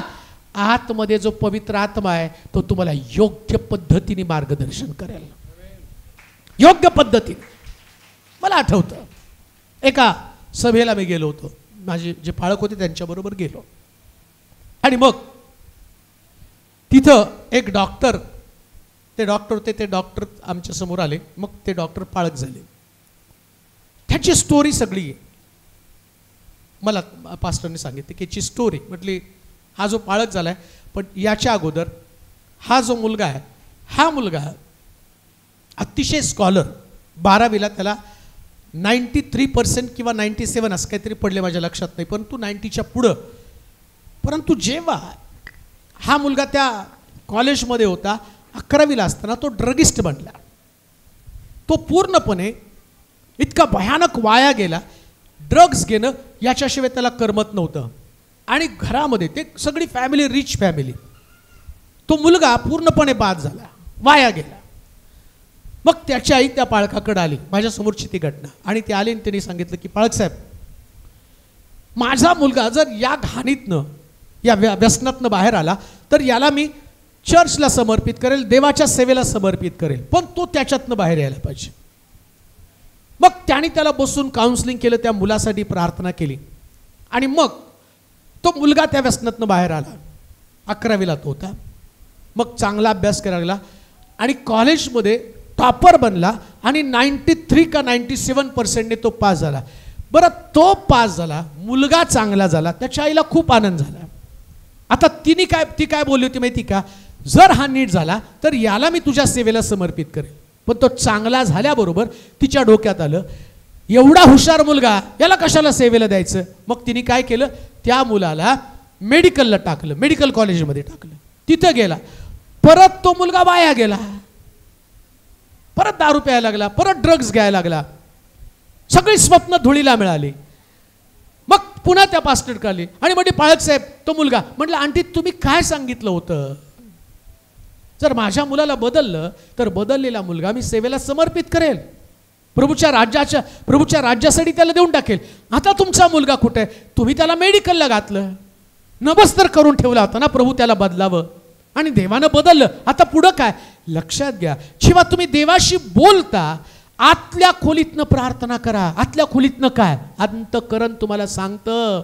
आतमध्ये जो पवित्र आत्मा आहे तो तुम्हाला योग्य पद्धतीने मार्गदर्शन करेल, योग्य पद्धतीने. मला आठवतं एका सभेला मी गेलो होतो, माझे जे पाळक होते त्यांच्याबरोबर गेलो, आणि मग तिथं एक डॉक्टर, ते डॉक्टर होते, ते डॉक्टर आमच्या समोर आले. मग ते डॉक्टर पाळक झाले. त्याची स्टोरी सगळी आहे. मला पास्टरने सांगितले की याची स्टोरी म्हटली, हा जो पाळक झालाय, पण याच्या अगोदर हा जो मुलगा आहे, हा मुलगा अतिशय स्कॉलर, 12वीला त्याला 93% किंवा 97 असं काहीतरी पडले, माझ्या लक्षात नाही, परंतु 90च्या पुढं. परंतु जेव्हा हा मुलगा त्या कॉलेजमध्ये होता, 11वीला असताना तो ड्रगिस्ट बनला. तो पूर्णपणे इतका भयानक वाया गेला. ड्रग्स घेणं याच्याशिवाय त्याला करमत नव्हतं, आणि घरामध्ये ते सगळी फॅमिली रिच फॅमिली. तो मुलगा पूर्णपणे बाद झाला, वाया गेला. मग त्याची आई त्या पाळकाकडे आली, माझ्यासमोरची ती घटना, आणि ती आली आणि त्यांनी सांगितलं की पाळक साहेब, माझा मुलगा जर या घाणीतनं, या व्यसनातनं बाहेर आला तर याला मी चर्चला समर्पित करेल, देवाच्या सेवेला समर्पित करेल, पण तो त्याच्यातनं बाहेर यायला पाहिजे. मग त्याने त्याला बसून काउन्सिलिंग केलं, त्या मुलासाठी प्रार्थना केली, आणि मग तो मुलगा त्या व्यसनातनं बाहेर आला. 11वीला तो होता. मग चांगला अभ्यास करायला लागला आणि कॉलेजमध्ये टॉपर बनला, आणि 93 का 97% तो पास झाला. बरं, तो पास झाला, मुलगा चांगला झाला, त्याच्या आईला खूप आनंद झाला. आता ती काय बोलली होती माहिती का, जर हा नीट झाला तर याला मी तुझ्या सेवेला समर्पित करेल. पण तो चांगला झाल्याबरोबर तिच्या डोक्यात आलं, एवढा हुशार मुलगा, याला कशाला सेवेला द्यायचं. मग तिने काय केलं, त्या मुलाला मेडिकलला टाकलं, मेडिकल कॉलेजमध्ये टाकलं. तिथं गेला, परत तो मुलगा वाया गेला, परत दारू प्यायला लागला, परत ड्रग्स घ्यायला लागला, सगळी स्वप्न धुळीला मिळाली. मग पुन्हा त्या पास्टरकडे आली आणि म्हणजे पाळक साहेब, तो मुलगा म्हटलं, आंटी तुम्ही काय सांगितलं होतं, जर माझ्या मुलाला बदललं तर बदललेला मुलगा मी सेवेला समर्पित करेल, प्रभूच्या राज्यासाठी त्याला देऊन टाकेल. आता तुमचा मुलगा कुठे आहे, तुम्ही त्याला मेडिकलला घातलं, नबस्तर करून ठेवला होता ना, प्रभू त्याला बदलावं, आणि देवानं बदललं. आता पुढं काय, लक्षात घ्या, जेव्हा तुम्ही देवाशी बोलता, आतल्या खोलीतनं प्रार्थना करा. आतल्या खोलीतनं काय, अंतःकरण तुम्हाला सांगतं,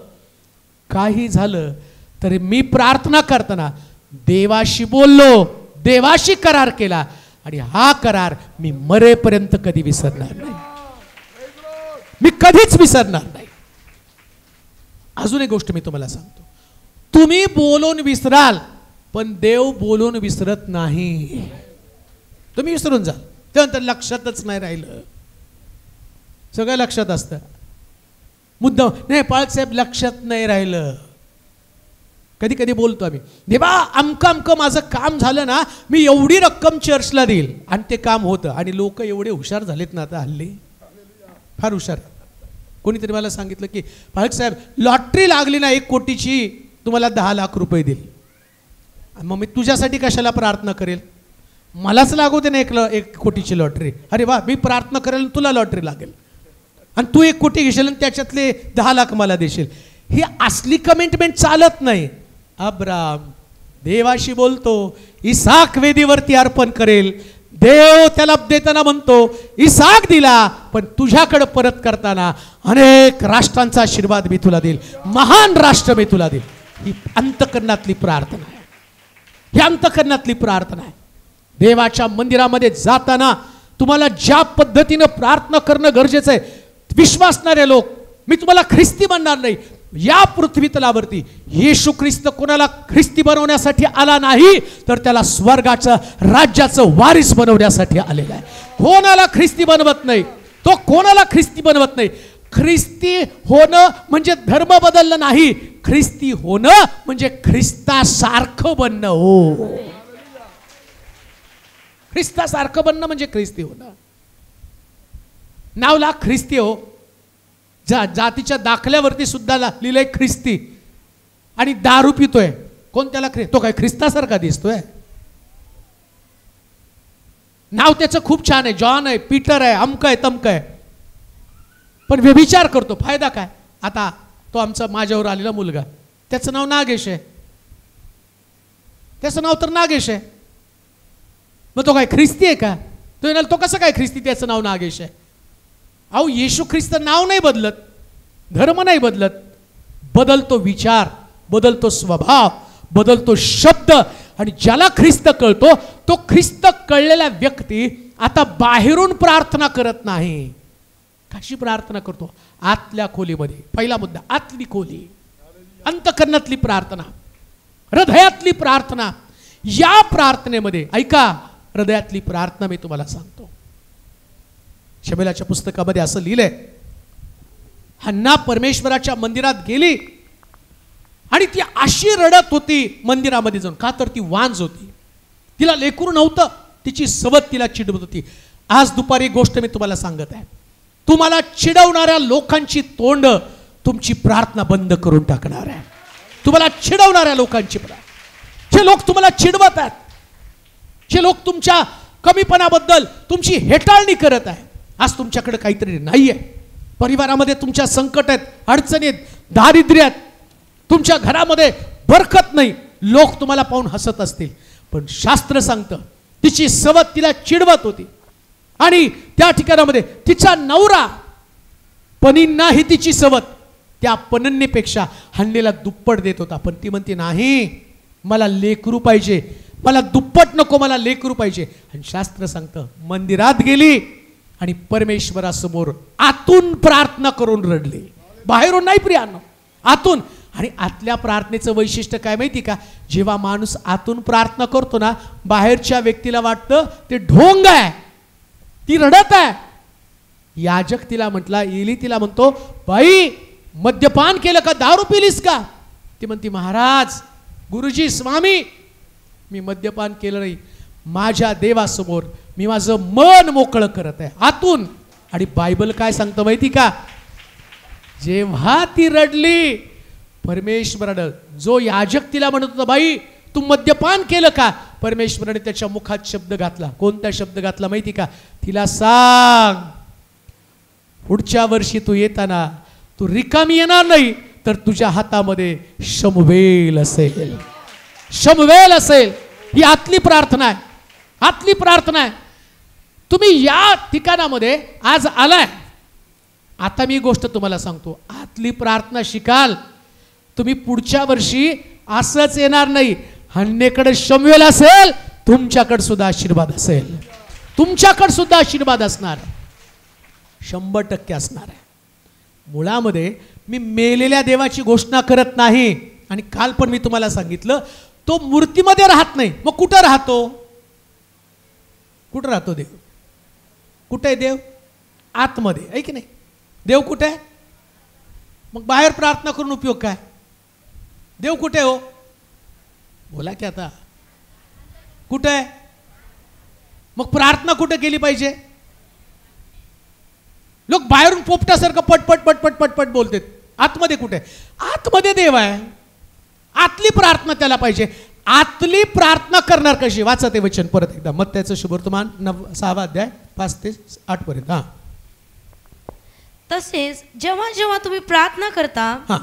काही झालं तरी मी प्रार्थना करताना देवाशी बोललो, देवाशी करार केला, आणि हा करार मी मरेपर्यंत कधी विसरणार नाही, मी कधीच विसरणार नाही. अजून एक गोष्ट मी तुम्हाला सांगतो, तुम्ही बोलून विसराल, पण देव बोलून विसरत नाही. तुम्ही विसरून जा, त्यानंतर लक्षातच नाही राहिलं, सगळं लक्षात असतं, मुद्दाम नाही, पाळक साहेब लक्षात नाही राहिलं. कधी कधी बोलतो आम्ही, देवा अमकं माझं काम झालं ना, मी एवढी रक्कम चर्चला देईल, आणि ते काम होतं. आणि लोक एवढे हुशार झालेत ना आता हल्ली, फार हुशार. कोणीतरी मला सांगितलं की पाळक साहेब, लॉटरी लागली ना 1 कोटीची, तुम्हाला 10 लाख रुपये देईल. मग मी तुझ्यासाठी कशाला प्रार्थना करेल, मलाच लागू दे ना 1 कोटीची लॉटरी. अरे वा, मी प्रार्थना करेल, तुला लॉटरी लागेल, आणि तू 1 कोटी घेशील आणि त्याच्यातले 10 लाख मला देशील. ही असली कमिटमेंट चालत नाही. अब्राम देवाशी बोलतो, इसाक वेदीवरती अर्पण करेल, देव त्याला देताना म्हणतो इसाक दिला, पण तुझ्याकडे परत करताना अनेक राष्ट्रांचा आशीर्वाद मी तुला देईल, महान राष्ट्र मी तुला देईल. ही अंतःकरणातली प्रार्थना आहे, ही अंतःकरणातली प्रार्थना आहे. देवाच्या मंदिरामध्ये जाताना तुम्हाला ज्या पद्धतीनं प्रार्थना करणं गरजेचं आहे, विश्वासणारे लोक, मी तुम्हाला ख्रिस्ती म्हणणार नाही, या पृथ्वी तलावरती येशू ख्रिस्त कोणाला ख्रिस्ती बनवण्यासाठी आला नाही, तर त्याला स्वर्गाचं राज्याचं वारिस बनवण्यासाठी आलेला आहे. कोणाला ख्रिस्ती बनवत नाही, तो कोणाला ख्रिस्ती बनवत नाही. ख्रिस्ती होणं म्हणजे धर्म बदलणं नाही, ख्रिस्ती होणं म्हणजे ख्रिस्तासारखं बनणं. हो, ख्रिस्तासारखं बनणं म्हणजे ख्रिस्ती होणं. नावला ख्रिस्ती हो, जातीच्या दाखल्यावरती सुद्धा लिहिलंय ख्रिस्ती, आणि दारू पितोय. कोण त्याला तो काय ख्रिस्तासारखा दिसतोय? नाव त्याचं खूप छान आहे, जॉन आहे, पीटर आहे, अमक आहे, तमक आहे, पण व्यभिचार करतो. फायदा काय? आता तो आमचा माझ्यावर आलेला मुलगा, त्याचं नाव नागेश आहे, त्याचं नाव तर नागेश आहे. मग तो काय ख्रिस्ती आहे का? तो येणार, तो कसं काय ख्रिस्ती, त्याचं नाव नागेश आहे? अहो, येशू ख्रिस्त नाव नाही बदलत, धर्म नाही बदलत, बदलतो विचार, बदलतो स्वभाव, बदलतो शब्द. आणि ज्याला ख्रिस्त कळतो तो ख्रिस्त कळलेला व्यक्ती आता बाहेरून प्रार्थना करत नाही. कशी प्रार्थना करतो? आतल्या खोलीमध्ये. पहिला मुद्दा, आतली खोली, अंतःकरणातली प्रार्थना, हृदयातली प्रार्थना. या प्रार्थनेमध्ये ऐका, हृदयातली प्रार्थना मी तुम्हाला सांगतो. शमूएलाच्या पुस्तकामध्ये असं लिहिलंय, हन्ना परमेश्वराच्या मंदिरात गेली आणि ती अशी रडत होती मंदिरामध्ये जाऊन. का तर ती वांज होती, तिला लेकरू नव्हतं, तिची सवत तिला चिडवत होती. आज दुपारी गोष्ट मी तुम्हाला सांगत आहे, तुम्हाला चिडवणाऱ्या लोकांची तोंड तुमची प्रार्थना बंद करून टाकणार आहे. तुम्हाला चिडवणाऱ्या लोकांची जे लोक तुम्हाला चिडवत आहेत, जे लोक तुमच्या कमीपणाबद्दल तुमची हेटाळणी करत आहे, आज तुमच्याकडे काहीतरी नाही आहे. परिवारामध्ये तुमच्या संकट आहेत, अडचणीत, दारिद्र्य आहेत, तुमच्या घरामध्ये बरकत नाही, लोक तुम्हाला पाहून हसत असतील, पण शास्त्र सांगतं तिची सवत तिला चिडवत होती. आणि त्या ठिकाणामध्ये तिचा नवरा पणींनाही तिची सवत त्या पणनीपेक्षा हन्नेला दुप्पट देत होता. पण ती म्हणते, नाही, मला लेकरू पाहिजे, मला दुप्पट नको, मला लेकरू पाहिजे. आणि शास्त्र सांगतं मंदिरात गेली आणि परमेश्वरासमोर आतून प्रार्थना करून रडली. बाहेरून नाही प्रियानो, आतून. आणि आतल्या प्रार्थनेचं वैशिष्ट्य काय माहिती का? जेव्हा माणूस आतून प्रार्थना करतो ना, बाहेरच्या व्यक्तीला वाटतं ते ढोंग आहे, ती रडत आहे. याजक तिला म्हटला, एली तिला म्हणतो, बाई मद्यपान केलं का, दारू पिलीस का? ती म्हणती, महाराज, गुरुजी, स्वामी, मी मद्यपान केलं नाही, माझ्या देवासमोर मी माझं मन मोकळं करत आहे आतून. आणि बायबल काय सांगतं माहिती का? जेव्हा ती रडली, परमेश्वरानं, जो याजक तिला म्हणत होता, बाई तू मद्यपान केलं का, परमेश्वराने त्याच्या मुखात शब्द घातला. कोणता शब्द घातला माहिती का? तिला सांग, पुढच्या वर्षी तू येताना तू रिकामी येणार नाही, तर तुझ्या हातामध्ये शमूएल असेल, शमूएल असेल. ही आतली प्रार्थना आहे, आतली प्रार्थना आहे. तुम्ही या ठिकाणामध्ये आज आलाय, आता मी गोष्ट तुम्हाला सांगतो, आतली प्रार्थना शिकाल, तुम्ही पुढच्या वर्षी असंच येणार नाही. हन्नेकडे शमूएल असेल, तुमच्याकडे सुद्धा आशीर्वाद असेल, तुमच्याकडे सुद्धा आशीर्वाद असणार, 100% असणार आहे. मुळामध्ये मी मेलेल्या देवाची घोषणा करत नाही. आणि काल पण मी तुम्हाला सांगितलं, तो मूर्तीमध्ये राहत नाही, मग कुठं राहतो? कुठं राहतो देव? कुठे आहे देव? आतमध्ये, आहे की नाही? देव कुठे आहे? मग बाहेर प्रार्थना करून उपयोग काय? देव कुठे हो? बोला की आता, कुठे आहे? मग प्रार्थना कुठे केली पाहिजे? लोक बाहेरून पोपटासारखं पटपट पटपट पटपट बोलतात, आतमध्ये कुठे? आतमध्ये देव आहे, आतली प्रार्थना त्याला पाहिजे. आतली प्रार्थना करणार कशी? वाचा ते वचन परत एकदा, मत्त्याचं शुभवर्तमान 6 अध्याय 5 ते 8 पर्यंत. हा, तसेच जेव्हा जेव्हा तुम्ही प्रार्थना करता, हा,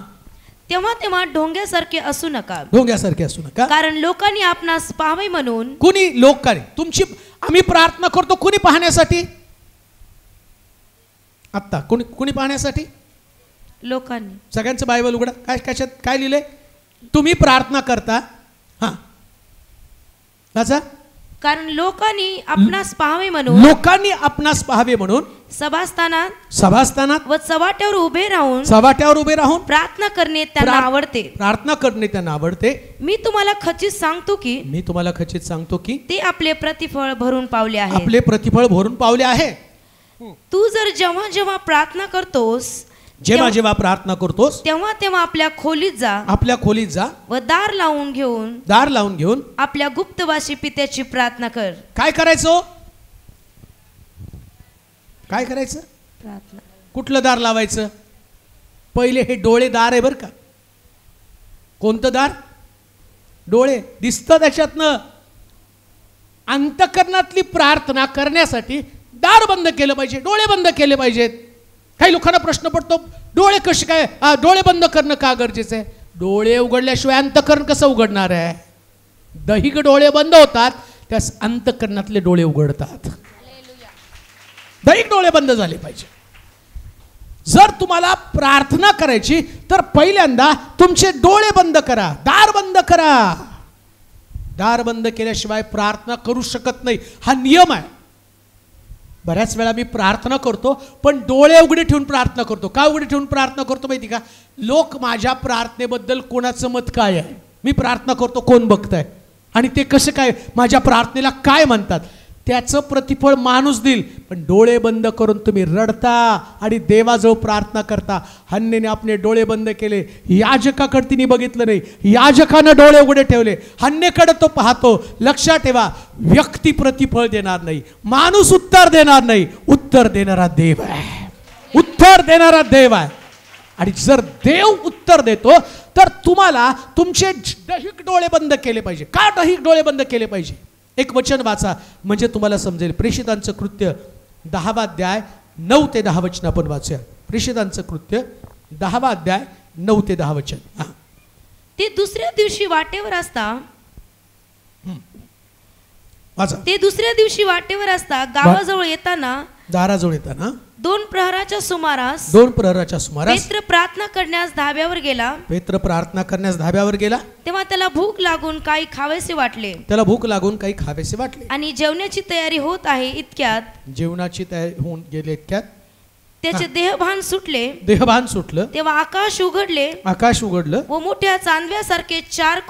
तेव्हा तेव्हा ढोंग्यासारखे असू नका, ढोंग्यासारखे असू नका, कारण लोकांनी आपणास पाहावे म्हणून. कुणी? लोकांनी. तुमची आम्ही प्रार्थना करतो कुणी पाहण्यासाठी? आत्ता कुणी कुणी पाहण्यासाठी? लोकांनी. सगळ्यांचं बायबल उघडा, काय कशात काय लिहिलंय? तुम्ही प्रार्थना करता, हा, वाचा. कारण लोकांनी आपणास पाहावे म्हणून, लोकांनी आपणास पाहावे म्हणून सभास्थानात व चव्हाट्यावर उभे राहून प्रार्थना करणे त्यांना आवडते. प्रार्थना करणे त्यांना आवडते. मी तुम्हाला खचित सांगतो की ते आपले प्रतिफळ भरून पावले आहे. आपले प्रतिफळ भरून पावले आहे. तू जर जेव्हा जेव्हा प्रार्थना करतोस, तेव्हा तेव्हा आपल्या खोलीत जा व दार लावून घेऊन आपल्या गुप्तवासी पित्याची प्रार्थना कर. काय करायचं? काय करायचं? प्रार्थना. कुठलं दार लावायचं? पहिले हे डोळे दार आहे बरं का. कोणतं दार? डोळे. दिसतं त्याच्यातनं. अंतकरणातली प्रार्थना करण्यासाठी दार बंद केलं पाहिजे, डोळे बंद केले पाहिजेत. काही लोकांना प्रश्न पडतो, डोळे कसे काय, डोळे बंद करणं का गरजेचं आहे? डोळे उघडल्याशिवाय अंतकरण कसं उघडणार आहे? दैहिक डोळे बंद होतात, त्यास अंतकरणातले डोळे उघडतात. दैहिक डोळे बंद झाले पाहिजे. जर तुम्हाला प्रार्थना करायची तर पहिल्यांदा तुमचे डोळे बंद करा, दार बंद करा. दार बंद केल्याशिवाय प्रार्थना करू शकत नाही, हा नियम आहे. बऱ्याच वेळा मी प्रार्थना करतो पण डोळे उघडे ठेवून प्रार्थना करतो. का उघडे ठेवून प्रार्थना करतो माहिती का? लोक माझ्या प्रार्थनेबद्दल कोणाचं मत काय आहे, मी प्रार्थना करतो कोण बघताय आणि ते कसं काय माझ्या प्रार्थनेला काय म्हणतात, त्याचं प्रतिफळ माणूस देईल. पण डोळे बंद करून तुम्ही रडता आणि देवाजवळ प्रार्थना करता. हन्नेने आपले डोळे बंद केले, याजकाकडे तिने बघितलं नाही, याजकानं डोळे उघडे ठेवले, हन्नेकडे तो पाहतो. लक्षात ठेवा, व्यक्ती प्रतिफळ देणार नाही, माणूस उत्तर देणार नाही, उत्तर देणारा देव आहे. उत्तर देणारा देव आहे. आणि जर देव उत्तर देतो तर तुम्हाला तुमचे दैहिक डोळे बंद केले पाहिजे. का दैहिक डोळे बंद केले पाहिजे? एक वचन वाचा म्हणजे तुम्हाला समजेल. प्रेषितांचं कृत्य 10वा अध्याय 9 ते 10 वचन आपण वाचूया. प्रेषितांचं कृत्य 10वा अध्याय 9 ते 10 वचन. ते दुसऱ्या दिवशी वाटेवर असता वाचा. ते दुसऱ्या दिवशी वाटेवर असता गावाजवळ येताना, दाराजवळ येताना 2 प्रहराच्या सुमारास पेत्र प्रार्थना करण्यास धाब्यावर गेला. पेत्र प्रार्थना करण्यास धाब्यावर गेला. तेव्हा त्याला भूक लागून काही खावेसे वाटले. आणि जेवणाची तयारी होत आहे इतक्यात, जेवणाची तयारी होऊन गेले इतक्यात त्याचे देहभान सुटलं. तेव्हा आकाश उघडलं व मोठ्या चांदव्यासारखे 4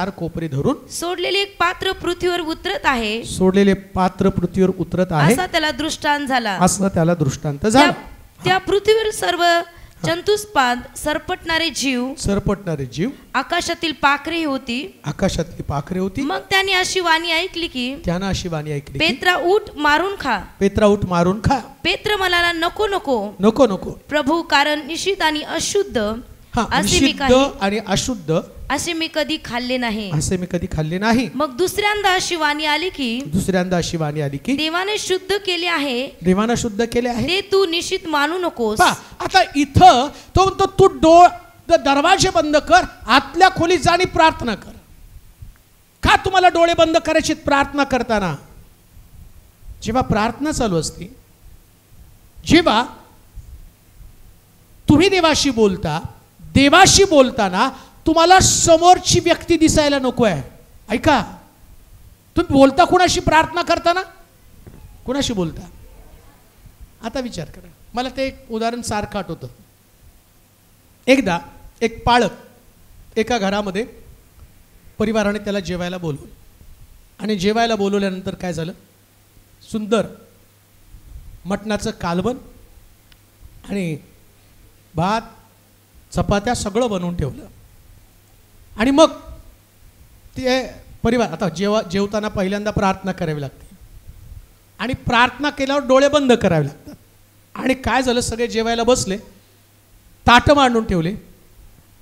कोपरे धरून सोडलेले एक पात्र पृथ्वीवर उतरत आहे. असा त्याला दृष्टांत झाला. त्या पृथ्वीवर सर्व जंतुस्पाद सरपटणारे जीव, आकाशातील पाखरे होती. मग त्याने अशी वाणी ऐकली की पेत्रा उठ मारून खा. पेत्र म्हणाला, नको प्रभू, कारण निषिद्ध आणि अशुद्ध असे मी कधी खाल्ले नाही. मग दुसऱ्यांदा अशी वाणी आली की देवाने शुद्ध केले आहे, ते तू निश्चित मानू नकोस. आता इथं तू दरवाजे बंद कर, आतल्या खोलीत जा आणि प्रार्थना कर. का तुम्हाला डोळे बंद करायचे प्रार्थना करताना? जेव्हा प्रार्थना चालू असते, जेव्हा तुम्ही देवाशी बोलताना तुम्हाला समोरची व्यक्ती दिसायला नको आहे. ऐका, तुम्ही बोलता कुणाशी? प्रार्थना करताना कुणाशी बोलता? आता विचार करा. मला ते एक उदाहरण सारखं आठवतं. एकदा एक पाळक एका घरामध्ये परिवाराने त्याला जेवायला बोलवलं आणि जेवायला बोलवल्यानंतर काय झालं? सुंदर मटणाचं कालवण आणि भात, चपात्या सगळं बनवून ठेवलं. आणि मग ते परिवार आता जेवताना पहिल्यांदा प्रार्थना करावी लागते आणि प्रार्थना केल्यावर डोळे बंद करावे लागतात. आणि काय झालं, सगळे जेवायला बसले, ताटं मांडून ठेवले,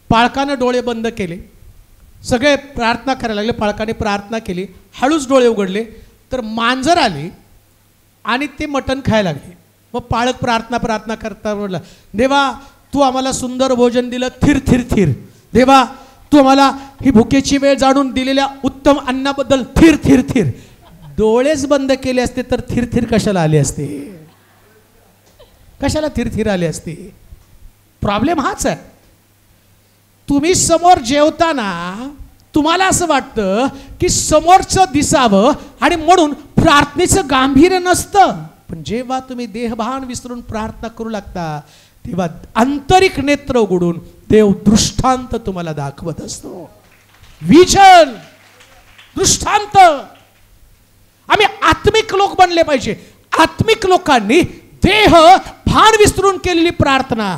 पाळकानं डोळे बंद केले, सगळे प्रार्थना करायला लागले. पाळकाने प्रार्थना केली, हळूच डोळे उघडले तर मांजर आली आणि ते मटण खायला लागले. मग पाळक प्रार्थना करता बोलला, देवा तू आम्हाला सुंदर भोजन दिलं, थिर थिर थिर. देवा तू आम्हाला ही भुकेची वेळ जाणून दिलेल्या उत्तम अन्नाबद्दल थिर थिर थिर. डोळेच बंद केले असते तर थिर थिर कशाला आले असते? कशाला थिर थिर आले असते? प्रॉब्लेम हाच आहे. तुम्ही समोर जेवताना तुम्हाला असं वाटतं की समोरचं दिसावं आणि म्हणून प्रार्थनेचं गांभीर्य नसतं. पण जेव्हा तुम्ही देहभान विसरून प्रार्थना करू लागता तेव्हा आंतरिक नेत्र उघडून देव दृष्टांत तुम्हाला दाखवत असतो. विजन, दृष्टांत. आम्ही आत्मिक लोक बनले पाहिजे. आत्मिक लोकांनी देह भान विसरून केलेली प्रार्थना,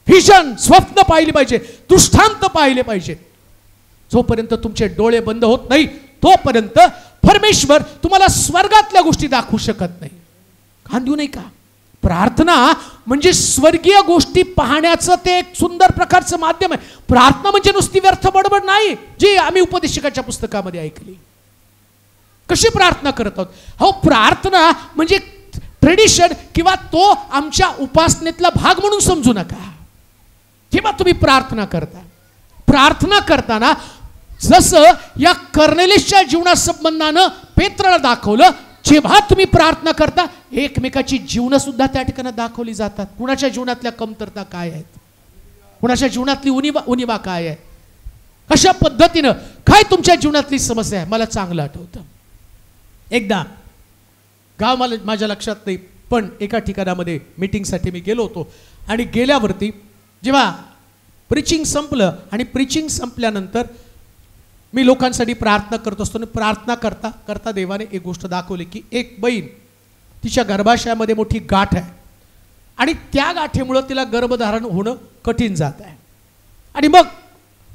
विजन, स्वप्न पाहिली पाहिजे, दृष्टांत पाहिले पाहिजे. जोपर्यंत तुमचे डोळे बंद होत नाही तोपर्यंत परमेश्वर तुम्हाला स्वर्गातल्या गोष्टी दाखवू शकत नाही. कान देऊ नाही का? प्रार्थना म्हणजे स्वर्गीय गोष्टी पाहण्याचं ते एक सुंदर प्रकारचं माध्यम आहे. प्रार्थना म्हणजे नुसती व्यर्थ बडबड नाही जी आम्ही उपदेशकाच्या पुस्तकामध्ये ऐकली. कशी प्रार्थना करत आहोत? हो, प्रार्थना म्हणजे ट्रेडिशन किंवा तो आमच्या उपासनेतला भाग म्हणून समजू नका. जेव्हा तुम्ही प्रार्थना करता, प्रार्थना करताना जसं या कर्नेलिसच्या जीवनासंबंधानं पेत्राला दाखवलं, जेव्हा तुम्ही प्रार्थना करता एकमेकाची जीवन सुद्धा त्या ठिकाणी दाखवली जातात. कुणाच्या जीवनातल्या कमतरता काय आहेत, कुणाच्या जीवनातली उणिवा काय आहे, कशा पद्धतीनं काय तुमच्या जीवनातली समस्या आहे. मला चांगलं आठवतं, एकदा गाव मला माझ्या लक्षात नाही, पण एका ठिकाणामध्ये मीटिंगसाठी मी गेलो होतो. आणि गेल्यावरती जेव्हा प्रीचिंग संपलं आणि प्रीचिंग संपल्यानंतर मी लोकांसाठी प्रार्थना करत असतो. आणि प्रार्थना करता करता देवाने एक गोष्ट दाखवली की एक बहीण, तिच्या गर्भाशयामध्ये मोठी गाठ आहे आणि त्या गाठीमुळं तिला गर्भधारण होणं कठीण जात आहे. आणि मग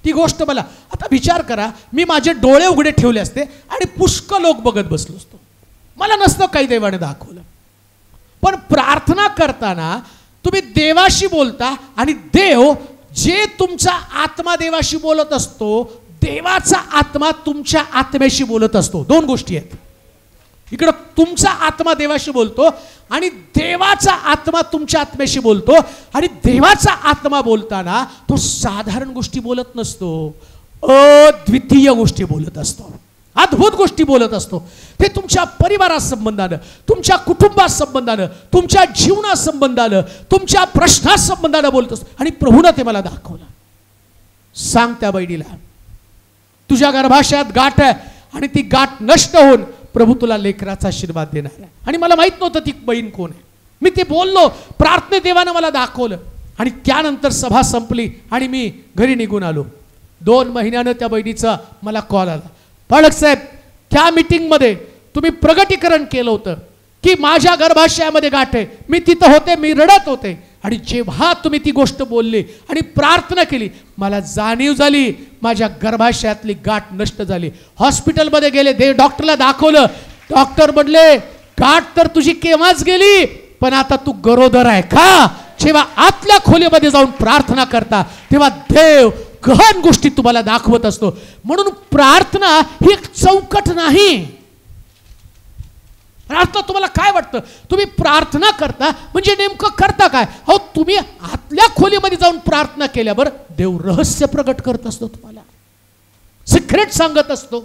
ती गोष्ट मला, आता विचार करा, मी माझे डोळे उघडे ठेवले असते आणि पुष्कळ लोक बघत बसलो असतो, मला नसतं काही देवाने दाखवलं. पण प्रार्थना करताना तुम्ही देवाशी बोलता आणि देव जे तुमचा आत्मा देवाशी बोलत असतो, देवाचा आत्मा तुमच्या आत्म्याशी बोलत असतो. दोन गोष्टी आहेत. इकडं तुमचा आत्मा देवाशी बोलतो आणि देवाचा आत्मा तुमच्या आत्म्याशी बोलतो. आणि देवाचा आत्मा बोलताना तो साधारण गोष्टी बोलत नसतो, अद्वितीय गोष्टी बोलत असतो, अद्भुत गोष्टी बोलत असतो. ते तुमच्या परिवारासंबंधानं, तुमच्या कुटुंबासंबंधानं, तुमच्या जीवनासंबंधानं, तुमच्या प्रश्नासंबंधानं बोलत असतो. आणि प्रभूनं ते मला दाखवलं. सांग त्या बहिणीला, तुझ्या गर्भाशयात गाठ आहे आणि ती गाठ नष्ट होऊन प्रभू तुला लेकराचा आशीर्वाद देणार आहे. आणि मला माहित नव्हतं ती बहीण कोण आहे. मी ते बोललो, प्रार्थने देवानं मला दाखवलं. आणि त्यानंतर सभा संपली आणि मी घरी निघून आलो. 2 महिन्यानं त्या बहिणीचा मला कॉल आला, पालक साहेब, त्या मीटिंगमध्ये तुम्ही प्रगटीकरण केलं होतं की माझ्या गर्भाशयामध्ये गाठ आहे. मी तिथं होते, मी रडत होते. आणि जेव्हा तुम्ही ती गोष्ट बोलली आणि प्रार्थना केली, मला जाणीव झाली माझ्या गर्भाशयातली गाठ नष्ट झाली. हॉस्पिटलमध्ये गेले, डॉक्टरला दाखवलं. डॉक्टर म्हणले, गाठ तर तुझी केव्हाच गेली, पण आता तू गरोदर आहे का? जेव्हा आतल्या खोलीमध्ये जाऊन प्रार्थना करता तेव्हा देव गहन गोष्टी तुम्हाला दाखवत असतो. म्हणून प्रार्थना ही एक चौकट नाही. प्रार्थना तुम्हाला काय वाटतं? तुम्ही प्रार्थना करता म्हणजे नेमकं करता काय? हो, तुम्ही आतल्या खोलीमध्ये जाऊन प्रार्थना केल्यावर देव रहस्य प्रगट करत असतो, तुम्हाला सिक्रेट सांगत असतो.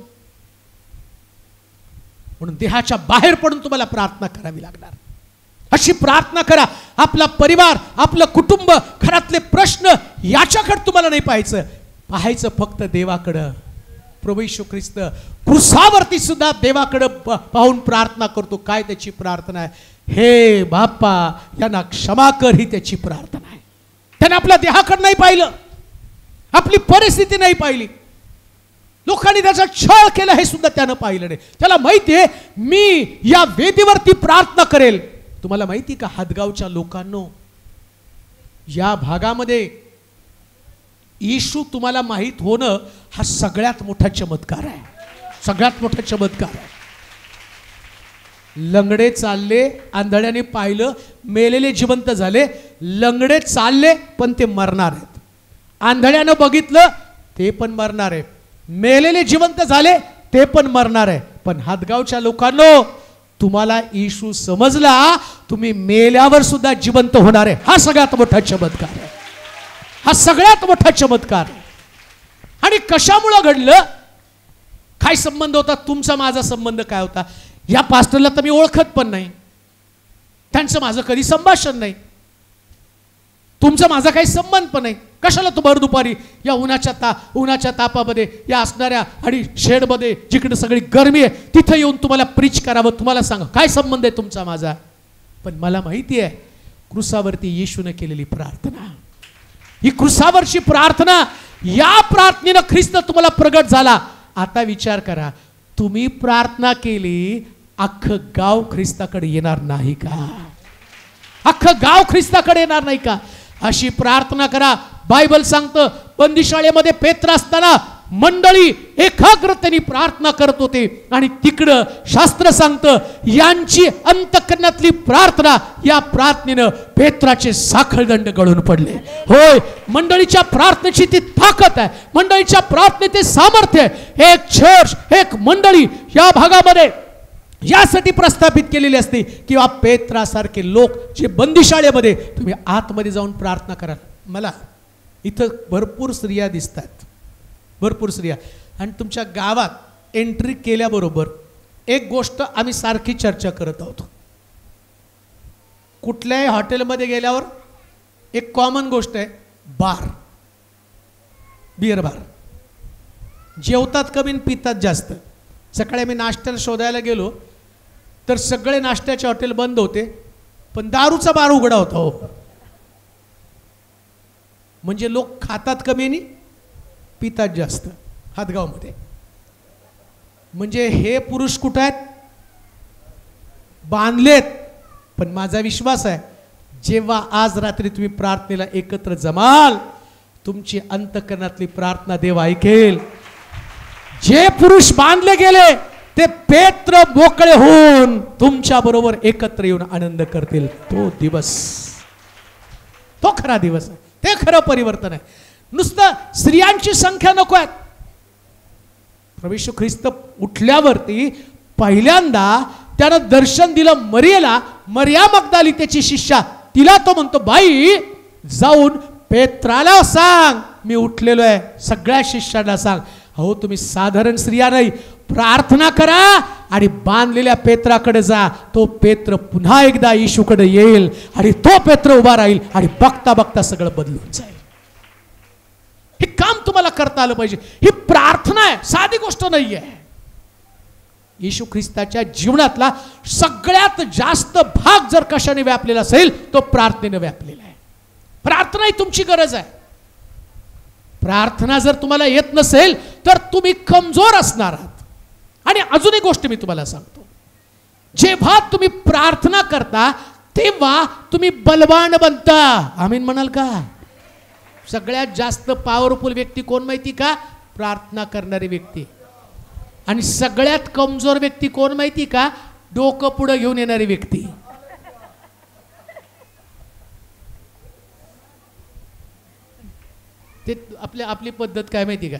म्हणून देहाच्या बाहेर पडून तुम्हाला प्रार्थना करावी लागणार. अशी प्रार्थना करा. आपला परिवार, आपलं कुटुंब, घरातले प्रश्न याच्याकडे तुम्हाला नाही पाहायचं फक्त देवाकडं. प्रभू येशू ख्रिस्त क्रूसावरती सुद्धा देवाकडे पाहून प्रार्थना करतो. काय त्याची प्रार्थना आहे? हे बाप्पा, यांना क्षमा कर, ही त्याची प्रार्थना आहे. त्याने आपल्या देहाकडे नाही पाहिलं, आपली परिस्थिती नाही पाहिली, लोकांनी त्याचा छळ केला हे सुद्धा त्यानं पाहिलं नाही. त्याला माहिती आहे मी या वेदीवरती प्रार्थना करेल. तुम्हाला माहिती का हदगावच्या लोकांनो, या भागामध्ये येशू तुम्हाला माहित होणं हा सगळ्यात मोठा चमत्कार आहे. सगळ्यात मोठा चमत्कार आहे. लंगडे चालले, आंधळ्याने पाहिलं, मेलेले जिवंत झाले. लंगडे चालले पण ते मरणार आहेत. आंधळ्यानं बघितलं, ते पण मरणार आहे. मेलेले जिवंत झाले, ते पण मरणार आहे. पण हदगावच्या लोकांनो, तुम्हाला येशू समजला, तुम्ही मेल्यावर सुद्धा जिवंत होणार आहे. हा सगळ्यात मोठा चमत्कार आहे. हा सगळ्यात मोठा चमत्कार. आणि कशामुळे घडलं? काय संबंध होता तुमचा माझा? संबंध काय होता? या पास्टरला तर मी ओळखत पण नाही, त्यांचं माझं कधी संभाषण नाही, तुमचा माझा काही संबंध पण नाही. कशाला तू भर दुपारी या उन्हाच्या तापामध्ये, या असणाऱ्या आणि शेडमध्ये जिकडे सगळी गरमी आहे, तिथं येऊन तुम्हाला प्रीच करावं? तुम्हाला सांगा काय संबंध आहे तुमचा माझा? पण मला माहिती आहे क्रूसावरती येशूने केलेली प्रार्थना, ही क्रूसावरची प्रार्थना, या प्रार्थनेनं ख्रिस्त तुम्हाला प्रगट झाला. आता विचार करा, तुम्ही प्रार्थना केली, अख्खं गाव ख्रिस्ताकडे येणार नाही का? अख्खं गाव ख्रिस्ताकडे येणार नाही का? अशी प्रार्थना करा. बायबल सांगतं बंदिशाळेमध्ये पेत्र असताना मंडळी एकाग्रतेने प्रार्थना करत होते आणि तिकडं शास्त्र सांगतं यांची अंतःकरणातली प्रार्थना, या प्रार्थनेनं पेत्राचे साखळदंड गळून पडले. होय, मंडळीच्या प्रार्थनेची ती ताकद आहे, मंडळीच्या प्रार्थनेत ते सामर्थ्य आहे. एक चर्च, एक मंडळी या भागामध्ये यासाठी प्रस्थापित केलेली असते की पेत्रासारखे लोक जे बंदिशाळेमध्ये, तुम्ही आतमध्ये जाऊन प्रार्थना करा. मला इथं भरपूर स्त्रिया दिसतात, भरपूर स्त्रिया, आणि तुमच्या गावात एंट्री केल्याबरोबर एक गोष्ट आम्ही सारखी चर्चा करत आहोत. कुठल्याही हॉटेलमध्ये गेल्यावर एक कॉमन गोष्ट आहे, बार, बिअर बार. जेवतात कमी पितात जास्त. सकाळी आम्ही नाश्त्याला शोधायला गेलो तर सगळे नाश्त्याचे हॉटेल बंद होते, पण दारूचा बार उघडा होता. हो, म्हणजे लोक खातात कमी आणि पितात जास्त हातगावमध्ये. म्हणजे हे पुरुष कुठं आहेत? बांधलेत. पण माझा विश्वास आहे जेव्हा आज रात्री तुम्ही प्रार्थनेला एकत्र जमाल, तुमची अंतःकरणातली प्रार्थना देव ऐकेल. जे पुरुष बांधले गेले ते पेत्र मोकळे होऊन तुमच्या बरोबर एकत्र येऊन आनंद करतील. तो दिवस, तो खरा दिवस आहे, ते खरं परिवर्तन आहे. नुसतं स्त्रियांची संख्या नको आहे. प्रभू येशू ख्रिस्त उठल्यावरती पहिल्यांदा त्यानं दर्शन दिलं मरियेला. मरिया मगदली त्याची शिष्या, तिला तो म्हणतो, बाई जाऊन पेत्राला सांग मी उठलेलो आहे. सगळ्या शिष्यांना सांग. अहो, तुम्ही साधारण स्त्रिया नाही, प्रार्थना करा आणि बांधलेल्या पेत्राकडे जा. तो पेत्र पुन्हा एकदा येशूकडे येईल आणि तो पेत्र उभा राहील आणि बघता बघता सगळं बदलून जाईल. हे काम तुम्हाला करता आलं पाहिजे. ही प्रार्थना आहे, साधी गोष्ट नाही आहे. येशू ख्रिस्ताच्या जीवनातला सगळ्यात जास्त भाग जर कशाने व्यापलेला असेल तो प्रार्थनेने व्यापलेला आहे. प्रार्थना ही तुमची गरज आहे. प्रार्थना जर तुम्हाला येत नसेल तर तुम्ही कमजोर असणार आहात. आणि अजून एक गोष्ट मी तुम्हाला सांगतो, जेव्हा तुम्ही प्रार्थना करता तेव्हा तुम्ही बलवान बनता. आमीन म्हणाल का? सगळ्यात जास्त पॉवरफुल व्यक्ती कोण माहिती का? प्रार्थना करणारी व्यक्ती. आणि सगळ्यात कमजोर व्यक्ती कोण माहिती का? डोकं पुढे घेऊन येणारी व्यक्ती. ते आपली पद्धत काय माहिती का?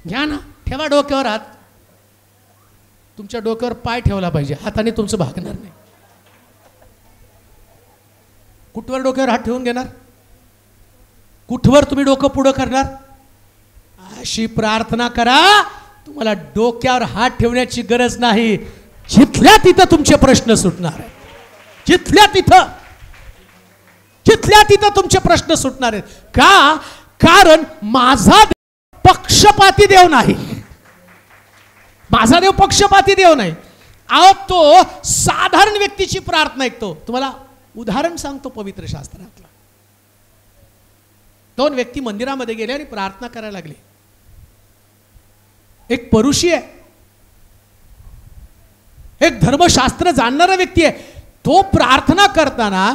घ्या ना, ठेवा डोक्यावर हात. तुमच्या डोक्यावर पाय ठेवला पाहिजे, हाताने तुमचं भागणार नाही. कुठवर डोक्यावर हात ठेवून घेणार? कुठवर तुम्ही डोकं पुढं करणार? अशी प्रार्थना करा, तुम्हाला डोक्यावर हात ठेवण्याची गरज नाही. जिथल्या तिथं तुमचे प्रश्न सुटणार आहेत. जिथल्या तिथं तुमचे प्रश्न सुटणार आहेत. का? कारण माझा पक्षपाती देव नाही. माझा देव पक्षपाती देव नाही. अहो, तो साधारण व्यक्तीची प्रार्थना ऐकतो. तुम्हाला उदाहरण सांगतो पवित्र शास्त्रातलं. 2 व्यक्ती मंदिरामध्ये गेले आणि प्रार्थना करायला लागले. एक परुषी आहे, एक धर्मशास्त्र जाणणारा व्यक्ती आहे. तो प्रार्थना करताना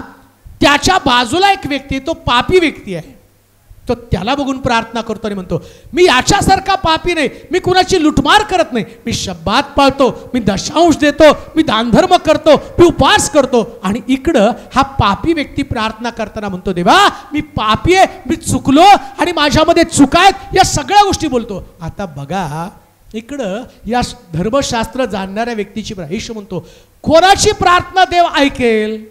त्याच्या बाजूला एक व्यक्ती, तो पापी व्यक्ती आहे. तो त्याला बघून प्रार्थना करतो आणि म्हणतो, मी याच्यासारखा पापी नाही, मी कुणाची लुटमार करत नाही, मी शब्दात पाळतो, मी दशांश देतो, मी दानधर्म करतो, मी उपवास करतो. आणि इकडं हा पापी व्यक्ती प्रार्थना करताना म्हणतो, देवा मी पापी आहे, मी चुकलो आणि माझ्यामध्ये चुका आहेत, या सगळ्या गोष्टी बोलतो. आता बघा इकडं या धर्मशास्त्र जाणणाऱ्या व्यक्तीची येशू म्हणतो, कोणाची प्रार्थना देव ऐकेल?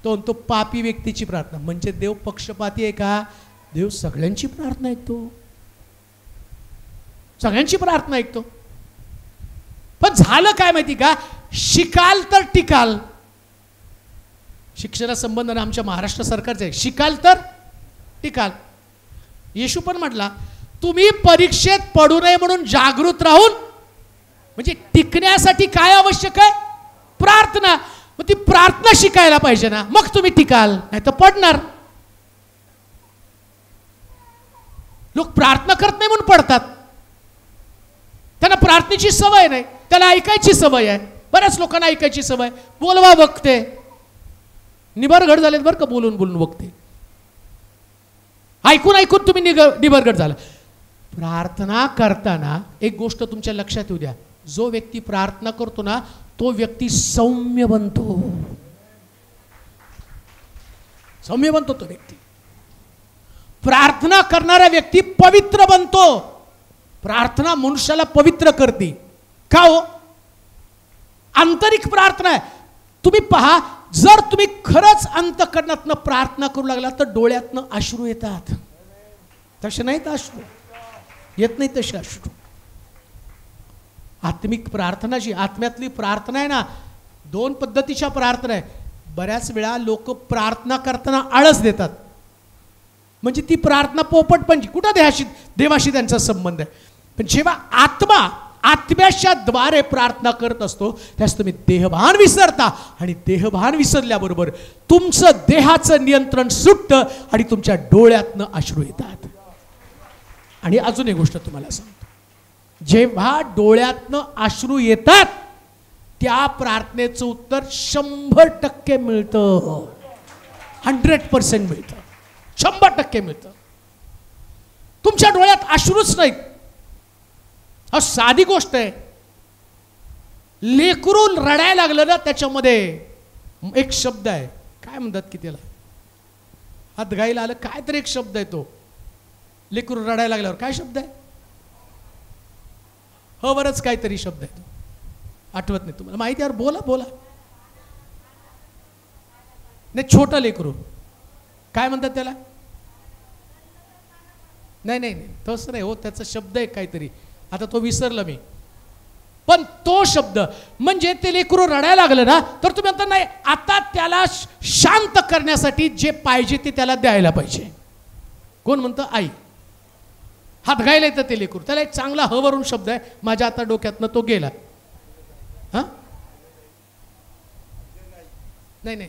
तो म्हणतो पापी व्यक्तीची प्रार्थना. म्हणजे देव पक्षपाती आहे का? देव सगळ्यांची प्रार्थना ऐकतो, सगळ्यांची प्रार्थना ऐकतो. पण झालं काय माहिती का? शिकाल तर टिकाल. शिक्षणा संबंध आमच्या महाराष्ट्र सरकारचे, शिकाल तर टिकाल. येशू पण म्हटला, तुम्ही परीक्षेत पडू नये म्हणून जागृत राहून, म्हणजे टिकण्यासाठी काय आवश्यक आहे? प्रार्थना. मग ती प्रार्थना शिकायला पाहिजे ना, मग तुम्ही टिकाल, नाही तर पडणार. लोक प्रार्थना करत नाही म्हणून पडतात. त्यांना प्रार्थनेची सवय नाही, त्याला ऐकायची सवय आहे. बऱ्याच लोकांना ऐकायची सवय, बोलवा बघते. निबरगड झालेत बरं का, बोलून बोलून बघते. ऐकून ऐकून तुम्ही निबरगड झाला. प्रार्थना करताना एक गोष्ट तुमच्या लक्षात येऊ द्या, जो व्यक्ती प्रार्थना करतो ना तो व्यक्ती सौम्य बनतो, सौम्य बनतो तो व्यक्ती. प्रार्थना करणारा व्यक्ती पवित्र बनतो. प्रार्थना मनुष्याला पवित्र करते. का हो? आंतरिक प्रार्थना आहे. तुम्ही पहा, जर तुम्ही खरंच अंतःकरणातनं प्रार्थना करू लागला तर डोळ्यातनं अश्रू येतात. तसे नाहीत अश्रू येत नाही, तसे अश्रू. आत्मिक प्रार्थना जी आत्म्यातली प्रार्थना आहे ना, दोन पद्धतीच्या प्रार्थना आहे. बऱ्याच वेळा लोक प्रार्थना करताना आळस देतात, म्हणजे ती प्रार्थना पोपटपंची, कुठं देवाशी त्यांचा संबंध आहे. पण जेव्हा आत्म्याच्या द्वारे प्रार्थना करत असतो त्यास तुम्ही देहभान विसरता, आणि देहभान विसरल्याबरोबर तुमचं देहाचं नियंत्रण सुटतं आणि तुमच्या डोळ्यातनं अश्रू येतात. आणि अजून एक गोष्ट तुम्हाला सांगतो, जेव्हा डोळ्यातनं अश्रू येतात त्या प्रार्थनेचं उत्तर 100% मिळतं. 100% मिळतं, 100% मिळतं. तुमच्या डोळ्यात अश्रूच नाहीत. साधी गोष्ट आहे, लेकरू रडायला लागलं ना, त्याच्यामध्ये एक शब्द आहे, काय म्हणतात की त्याला, हात गायला आलं, काय तरी एक शब्द आहे तो. लेकरू रडायला लागल्यावर काय शब्द आहे? बरंच काहीतरी शब्द आहे तो, आठवत नाही तुम्हाला, माहिती आहे? बोला बोला. नाही, छोटं लेकरू काय म्हणतात त्याला? नाही नाही नाही, तसं नाही हो, त्याचा शब्द आहे काहीतरी, आता तो विसरला मी. पण तो शब्द म्हणजे ते लेकरू रडायला लागलं ना तर तुम्ही म्हणता नाही, आता त्याला शांत करण्यासाठी जे पाहिजे ते त्याला द्यायला पाहिजे. कोण म्हणतं? आई. हात गायला येतं ते लेकरू, त्याला एक चांगला वरून शब्द आहे, माझ्या आता डोक्यातनं तो गेला. हा नाही नाही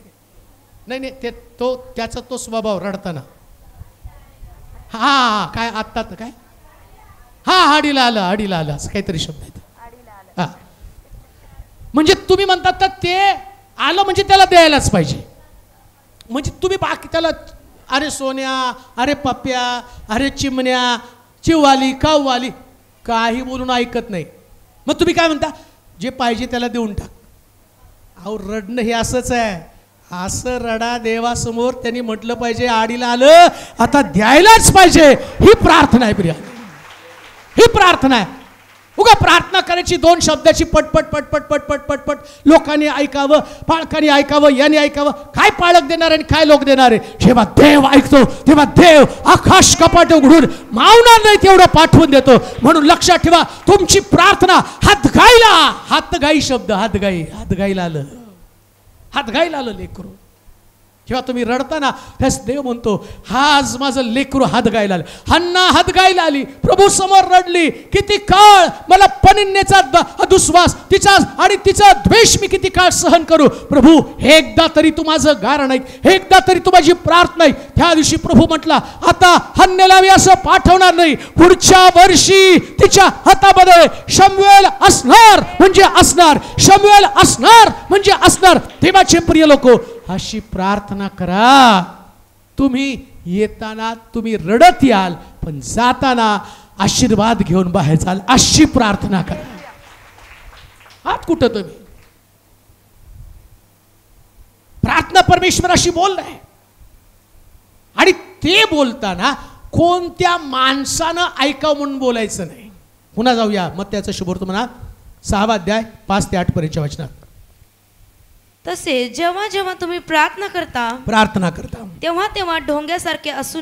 नाही नाही, ते तो त्याचा तो स्वभाव रडताना. हा काय आत्ता काय, हा हाडीला आलं असं काहीतरी शब्द आहे. हा म्हणजे तुम्ही म्हणतात तर ते आलं म्हणजे त्याला द्यायलाच पाहिजे. म्हणजे तुम्ही बाकी त्याला अरे सोन्या, अरे पप्प्या, अरे चिमण्या, चिववाली, काववाली काही बोलून ऐकत नाही. मग तुम्ही काय म्हणता? जे पाहिजे त्याला देऊन टाक. अहो रडणं हे असंच आहे, असं रडा देवासमोर. त्यांनी म्हटलं पाहिजे आडीला आलं आता द्यायलाच पाहिजे. ही प्रार्थना आहे प्रिया, ही प्रार्थना आहे. उगा प्रार्थना करायची दोन शब्दाची पटपट पटपट पटपट पटपट, लोकांनी ऐकावं, पाळकांनी ऐकावं, यांनी ऐकावं. काय पाळक देणार आणि काय लोक देणार आहे? जेव्हा देव ऐकतो तेव्हा देव आकाश कपाट उघडून मावणार नाही तेवढं पाठवून देतो. म्हणून लक्षात ठेवा, तुमची प्रार्थना हातगाई शब्द, हातगाईला आलं लेकरू. जेव्हा तुम्ही रडताना त्यास देव म्हणतो, हा आज माझं लेकरू हात गायला आलं. हन्ना हात गायला आली, प्रभू समोर रडली. किती काळ मला पनिन्नेचा दुस्वास, तिचा आणि तिचा द्वेष मी किती काळ सहन करू. प्रभू एकदा तरी तू माझं गारण ऐक, एकदा तरी तू माझी प्रार्थना ऐक. त्या दिवशी प्रभू म्हटला, आता हन्नेला मी असं पाठवणार नाही, पुढच्या वर्षी तिच्या हातामध्ये शमूएल असणार म्हणजे असणार, शमूएल असणार म्हणजे असणार. देवाचे प्रिय लोक, अशी प्रार्थना करा. तुम्ही येताना तुम्ही रडत याल, पण जाताना आशीर्वाद घेऊन बाहेर जाल. अशी प्रार्थना करा. आत कुठं तुम्ही प्रार्थना परमेश्वराशी बोललाय, आणि ते बोलताना कोणत्या माणसानं ऐकावं म्हणून बोलायचं नाही. पुन्हा जाऊया मत्त्याचा शुभवर्तमान 6 अध्याय 5 ते 8 पर्यंतच्या वचनात. तसे जेव्हा जेव्हा तुम्ही प्रार्थना करता तेव्हा ढोंग्यासारखे असू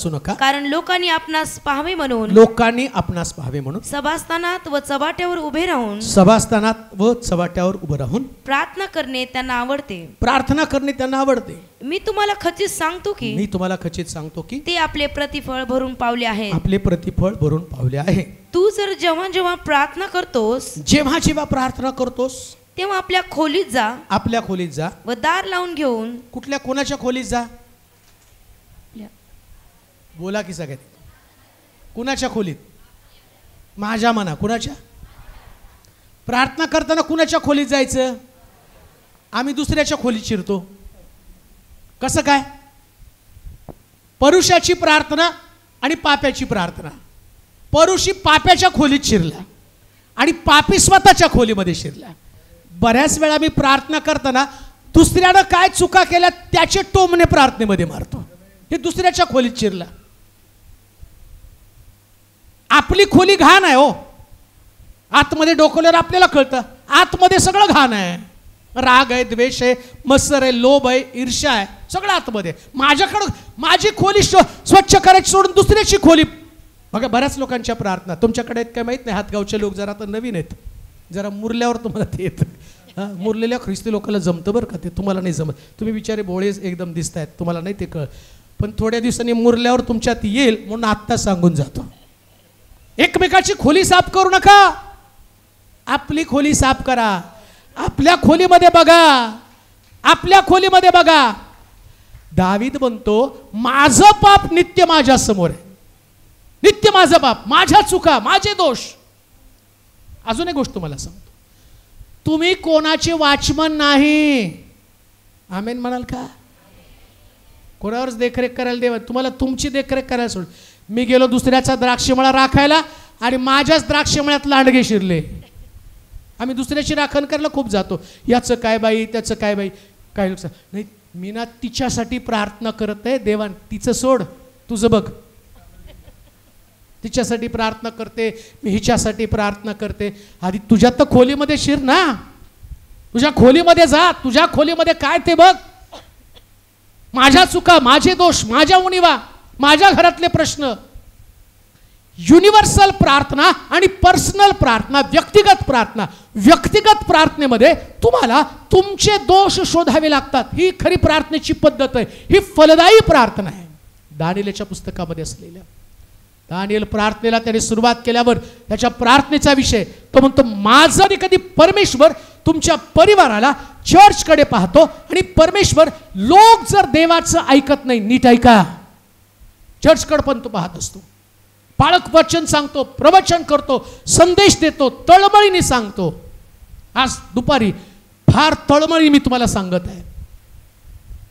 नका, कारण लोकांनी आपणास पाहावे म्हणून सभास्थानात व चबाट्यावर उभे राहून प्रार्थना करणे त्यांना आवडते. मी तुम्हाला खचित सांगतो की ते आपले प्रतिफळ भरून पावले आहे. तू जर जेव्हा जेव्हा प्रार्थना करतोस तेव्हा आपल्या खोलीत जा व दार लावून घेऊन. कोणाच्या खोलीत जा? बोला की सगळ्यात. कुणाच्या खोलीत? माझ्या मना. कुणाच्या? प्रार्थना करताना कुणाच्या खोलीत जायचं? आम्ही दुसऱ्याच्या खोलीत शिरतो. कसं काय? पुरुषाची प्रार्थना आणि पाप्याची प्रार्थना. परुषी पाप्याच्या खोलीत शिरला आणि पापी स्वतःच्या खोलीमध्ये शिरला. बऱ्याच वेळा मी प्रार्थना करताना दुसऱ्यानं काय चुका केल्या त्याचे टोमणे प्रार्थनेमध्ये मारतो. हे दुसऱ्याच्या खोलीत शिरला. आपली खोली घाण आहे हो. आतमध्ये डोकवल्यावर आपल्याला कळतं आतमध्ये सगळं घाण आहे. राग आहे, द्वेष आहे, मत्सर आहे, लोभ आहे, ईर्ष्या आहे, सगळं आतमध्ये. माझ्याकडं माझी खोली स्वच्छ करायची सोडून दुसऱ्याची खोली. बघा बऱ्याच लोकांच्या प्रार्थना तुमच्याकडे आहेत काय माहीत नाही. हातगावचे लोक जरा तर नवीन आहेत, जरा मुरल्यावर तुम्हाला ते येतं. मुरलेल्या ख्रिस्ती लोकांना जमतं बरं का ते, तुम्हाला नाही जमत. तुम्ही बिचारे भोळे एकदम दिसत आहेत, तुम्हाला नाही ते कळ. पण थोड्या दिवसांनी मुरल्यावर तुमच्यात येईल म्हणून आत्ता सांगून जातो. एकमेकाची खोली साफ करू नका, आपली खोली साफ करा. आपल्या खोलीमध्ये बघा, आपल्या खोलीमध्ये बघा. दावीद म्हणतो माझं पाप नित्य माझ्या समोर आहे, नित्य माझं पाप, माझ्या चुका, माझे दोष. अजून एक गोष्ट तुम्हाला सांगतो, तुम्ही कोणाचे वॉचमन नाही. आमेन म्हणाल का? कोणावरच देखरेख करायला देवा, तुम्हाला तुमची देखरेख करायला सोड. मी गेलो दुसऱ्याचा द्राक्षमळा राखायला आणि माझ्याच द्राक्षमळ्यात लांडगे शिरले. आम्ही दुसऱ्याची राखण करायला खूप जातो. याचं काय बाई, त्याचं काय बाई, काय नुकसान नाही. मी ना तिच्यासाठी प्रार्थना करत आहे, देवा तिचं सोड, तुझं बघ. तिच्यासाठी प्रार्थना करते, मी हिच्यासाठी प्रार्थना करते. आधी तुझ्या तर खोलीमध्ये शिर ना, तुझ्या खोलीमध्ये जा, तुझ्या खोलीमध्ये काय ते बघ. माझ्या चुका, माझे दोष, माझ्या उणिवा, माझ्या घरातले प्रश्न. युनिव्हर्सल प्रार्थना आणि पर्सनल प्रार्थना, व्यक्तिगत प्रार्थना. व्यक्तिगत प्रार्थनेमध्ये तुम्हाला तुमचे दोष शोधावे लागतात. ही खरी प्रार्थनेची पद्धत आहे, ही फलदायी प्रार्थना आहे. दानिएलच्या पुस्तकामध्ये असलेल्या दानिएल प्रार्थनेला त्याने सुरुवात केल्यावर त्याच्या प्रार्थनेचा विषय तो म्हणतो माझं कधी परमेश्वर तुमच्या परिवाराला चर्चकडे पाहतो आणि परमेश्वर लोक जर देवाचं ऐकत नाही, नीट ऐका, चर्चकडे पण तो पाहत असतो. पाळक वचन सांगतो, प्रवचन करतो, संदेश देतो, तळमळीने सांगतो. आज दुपारी फार तळमळी मी तुम्हाला सांगत आहे,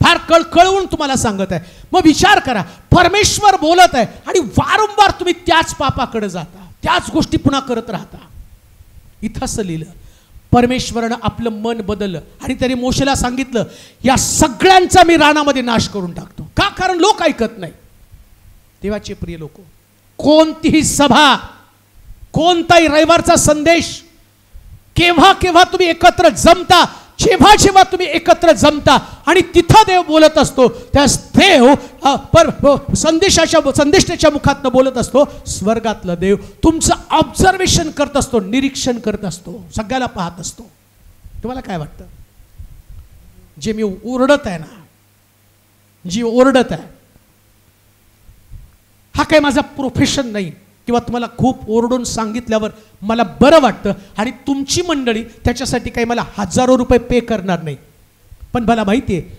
फार कळकळवून तुम्हाला सांगत आहे. मग विचार करा, परमेश्वर बोलत आहे आणि वारंवार तुम्ही त्याच पापाकडे जाता, त्याच गोष्टी पुन्हा करत राहता. इथं असं लिहिलं, परमेश्वरानं आपलं मन बदललं आणि त्याने मोशेला सांगितलं या सगळ्यांचा मी रानामध्ये नाश करून टाकतो. का? कारण लोक ऐकत नाही. देवाचे प्रिय लोक, कोणतीही सभा, कोणताही रविवारचा संदेश, केव्हा केव्हा तुम्ही एकत्र जमता, जेव्हा जेव्हा तुम्ही एकत्र जमता आणि तिथं देव बोलत असतो, त्या देव संदेशाच्या मुखातनं बोलत असतो. स्वर्गातलं देव तुमचं ऑब्झर्वेशन करत असतो, निरीक्षण करत असतो, सगळ्याला पाहत असतो. तुम्हाला काय वाटतं, जे मी ओरडत आहे ना, जी ओरडत आहे, हा काही माझा प्रोफेशन नाही किंवा तुम्हाला खूप ओरडून सांगितल्यावर मला बरं वाटतं आणि तुमची मंडळी त्याच्यासाठी काही मला हजारो रुपये पे करणार नाही. पण मला माहिती आहे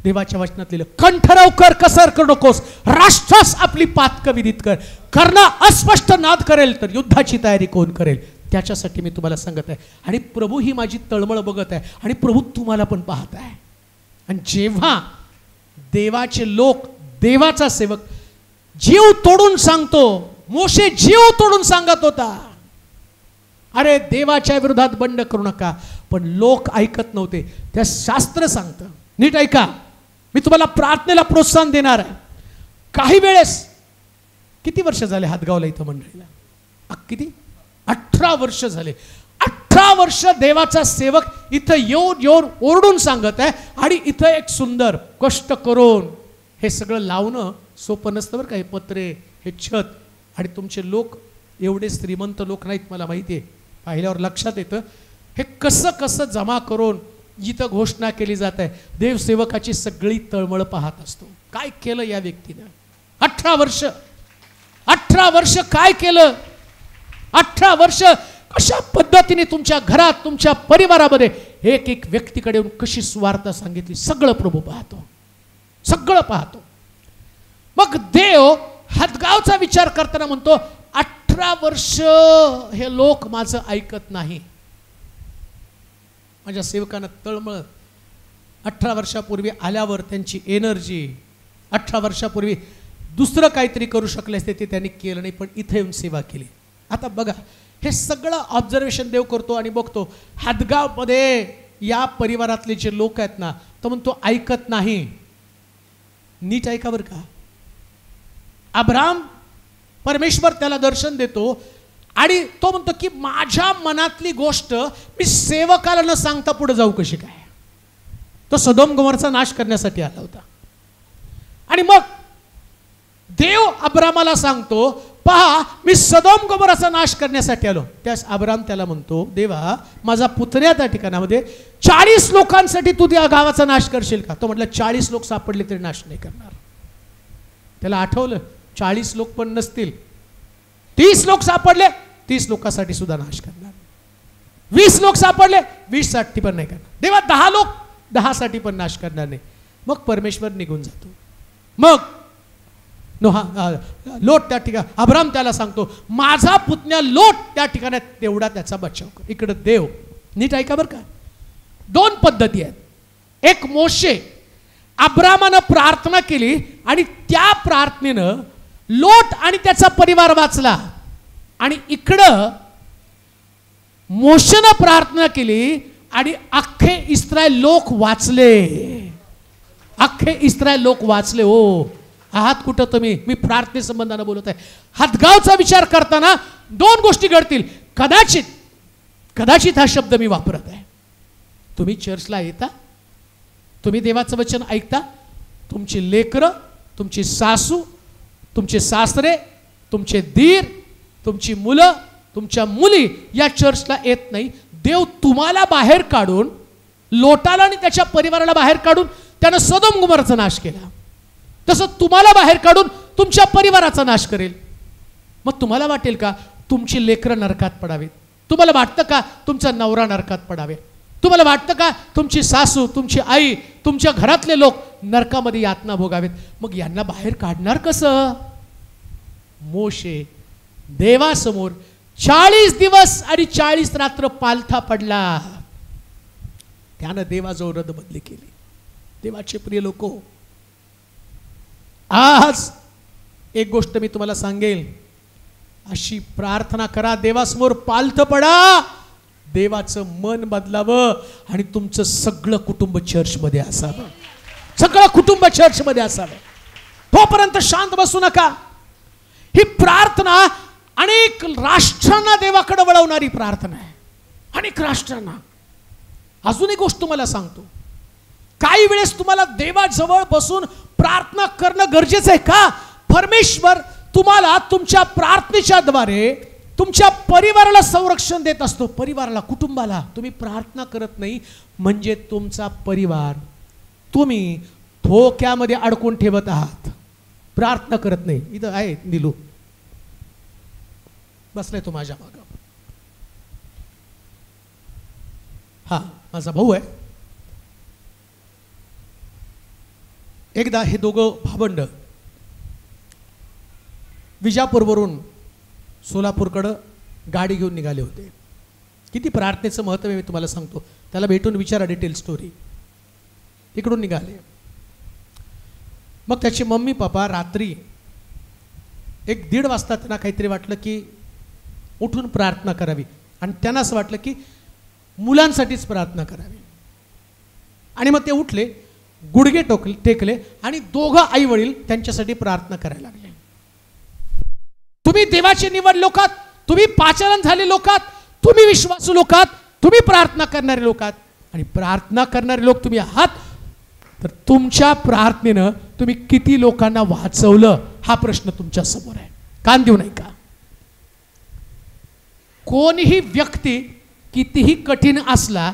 देवाच्या वचनात लिहिलं, कंठराव कर, कसर करू नकोस, राष्ट्रास आपली पातक विदित कर. करणं अस्पष्ट नाद करेल तर युद्धाची तयारी कोण करेल. त्याच्यासाठी मी तुम्हाला सांगत आहे. आणि प्रभू ही माझी तळमळ बघत आहे आणि प्रभू तुम्हाला पण पाहत आहे. आणि जेव्हा देवाचे लोक, देवाचा सेवक जीव तोडून सांगतो, मोशे जीव तोडून सांगत होता, अरे देवाच्या विरोधात बंड करू नका, पण लोक ऐकत नव्हते. त्या शास्त्र सांगतं, नीट ऐका, मी तुम्हाला प्रार्थनेला प्रोत्साहन देणार आहे. काही वेळेस, किती वर्ष झाले हातगावला इथं मंडळीला? किती? 18 वर्ष झाले. 18 वर्ष देवाचा सेवक इथं येऊन येऊन ओरडून सांगत आहे. आणि इथं एक सुंदर कष्ट करून हे सगळं लावणं सोपं नसतं बरं का. हे पत्रे, हे छत, आणि तुमचे लोक एवढे श्रीमंत लोक नाहीत, मला माहिती आहे. पाहिल्यावर लक्षात येतं हे कसं कसं जमा करून जिथं घोषणा केली जात आहे. देवसेवकाची सगळी तळमळ पाहत असतो. काय केलं या व्यक्तीनं? 18 वर्ष, 18 वर्ष काय केलं? 18 वर्ष कशा पद्धतीने तुमच्या घरात, तुमच्या परिवारामध्ये एक एक व्यक्तीकडे येऊन कशी सुवार्ता सांगितली, सगळं प्रभू पाहतो, सगळं पाहतो. मग देव हातगावचा विचार करताना म्हणतो 18 वर्ष हे लोक माझं ऐकत नाही. माझ्या सेवकांना तळमळ. 18 वर्षापूर्वी आल्यावर त्यांची एनर्जी, 18 वर्षापूर्वी दुसरं काहीतरी करू शकले असते ते त्यांनी केलं नाही, पण इथे येऊन सेवा केली. आता बघा, हे सगळं ऑब्झर्वेशन देव करतो आणि बघतो हदगावमध्ये या परिवारातले जे लोक आहेत ना, तर म्हणतो ऐकत नाही. नीट ऐका बरं का. अब्राम, परमेश्वर त्याला दर्शन देतो आणि तो म्हणतो की माझ्या मनातली गोष्ट मी सेवकाला न सांगता पुढे जाऊ कशी काय. तो सदोम गोमोराचा नाश करण्यासाठी आला होता. आणि मग देव अब्रामाला सांगतो, पहा मी सदोम गोमोराचा नाश करण्यासाठी आलो. त्यास अब्राम त्याला म्हणतो, देवा माझा पुतण्या त्या ठिकाणामध्ये 40 लोकांसाठी तू त्या गावाचा नाश करशील का. तो म्हटलं 40 लोक सापडले तरी नाश नाही करणार. त्याला आठवलं 40 लोक पण नसतील, 30 लोक सापडले 30 लोकांसाठी सुद्धा नाश करणार. 20 लोक सापडले 20 साठी पण नाही करणार. देवा 10 लोक 10 साठी पण नाश करणार नाही. मग परमेश्वर निघून जातो. मग लोट त्या ठिकाणी अब्राम त्याला सांगतो, माझा पुतण्या लोट त्या ठिकाणी तेवढा त्याचा बचाव कर. इकडे देव, नीट ऐका बरं का, 2 पद्धती आहेत. एक मोशे, अब्रामानं प्रार्थना केली आणि त्या प्रार्थनेनं लोट आणि त्याचा परिवार वाचला. आणि इकडं मोशेनं प्रार्थना केली आणि अख्खे इस्रायल लोक वाचले. अख्खे इस्रायल लोक वाचले. हो, आहात कुठं तुम्ही? मी प्रार्थने संबंधाने बोलत आहे. हदगावचा विचार करताना 2 गोष्टी घडतील. कदाचित हा शब्द मी वापरत आहे. तुम्ही चर्चला येता, तुम्ही देवाचं वचन ऐकता, तुमची लेकरं, तुमची सासू, तुमचे सासरे, तुमचे दीर, तुमची मुलं, तुमच्या मुली या चर्चला येत नाही. देव तुम्हाला बाहेर काढून, लोटाला आणि त्याच्या परिवाराला बाहेर काढून त्यानं सदोम गोमोराचा नाश केला. तसं तुम्हाला बाहेर काढून तुमच्या परिवाराचा नाश करेल. मग तुम्हाला वाटेल का तुमची लेकरं नरकात पडावीत? तुम्हाला वाटतं का तुमचा नवरा नरकात पडावे? तुम्हाला वाटतं का तुमची सासू, तुमची आई, तुमच्या घरातले लोक नरकामध्ये यातना भोगावेत? मग यांना बाहेर काढणार कसं? मोशे देवासमोर 40 दिवस आणि 40 रात्र पालथा पडला. त्यानं देवाजवळ रदबदली केली. देवाचे प्रिय लोको, आज एक गोष्ट मी तुम्हाला सांगेल, अशी प्रार्थना करा, देवासमोर पालथ पडा, देवाचं मन बदलावं आणि तुमचं सगळं कुटुंब चर्चमध्ये असावं. सगळं कुटुंब चर्चमध्ये असावं. तोपर्यंत शांत बसू नका. ही प्रार्थना अनेक राष्ट्रांना देवाकडे वळवणारी प्रार्थना आहे. अनेक राष्ट्रांना. अजून एक गोष्ट तुम्हाला सांगतो, काही वेळेस तुम्हाला देवाजवळ बसून प्रार्थना करणं गरजेचं आहे का? परमेश्वर तुम्हाला तुमच्या प्रार्थनेच्या द्वारे तुमच्या परिवाराला संरक्षण देत असतो. परिवाराला, कुटुंबाला. तुम्ही प्रार्थना करत नाही म्हणजे तुमचा परिवार तुम्ही धोक्यामध्ये अडकून ठेवत आहात. प्रार्थना करत नाही. इथं आहे निलू, बसलाय तो माझ्या मागं. हा माझा भाऊ आहे. एकदा हे दोघं भावंड विजापूरवरून सोलापूरकडं गाडी घेऊन निघाले होते. किती प्रार्थनेचं महत्त्व आहे मी तुम्हाला सांगतो. त्याला भेटून विचारा डिटेल स्टोरी. तिकडून निघाले. मग त्याचे मम्मी पप्पा रात्री 1-1:30 वाजता त्यांना काहीतरी वाटलं की उठून प्रार्थना करावी. आणि त्यांना असं वाटलं की मुलांसाठीच प्रार्थना करावी. आणि मग ते उठले, गुडघे टेकले आणि दोघं आई वडील त्यांच्यासाठी प्रार्थना करायला लागले. तुम्ही देवाचे निवड लोकात, तुम्ही पाचारण झाले लोकात, तुम्ही विश्वासू लोकात, तुम्ही प्रार्थना करणारे लोकात. आणि प्रार्थना करणारे लोक तुम्ही आहात, तर तुमच्या प्रार्थनेनं तुम्ही किती लोकांना वाचवलं हा प्रश्न तुमच्या समोर आहे. कान देऊ नये का? कोणीही व्यक्ती कितीही कठीण असला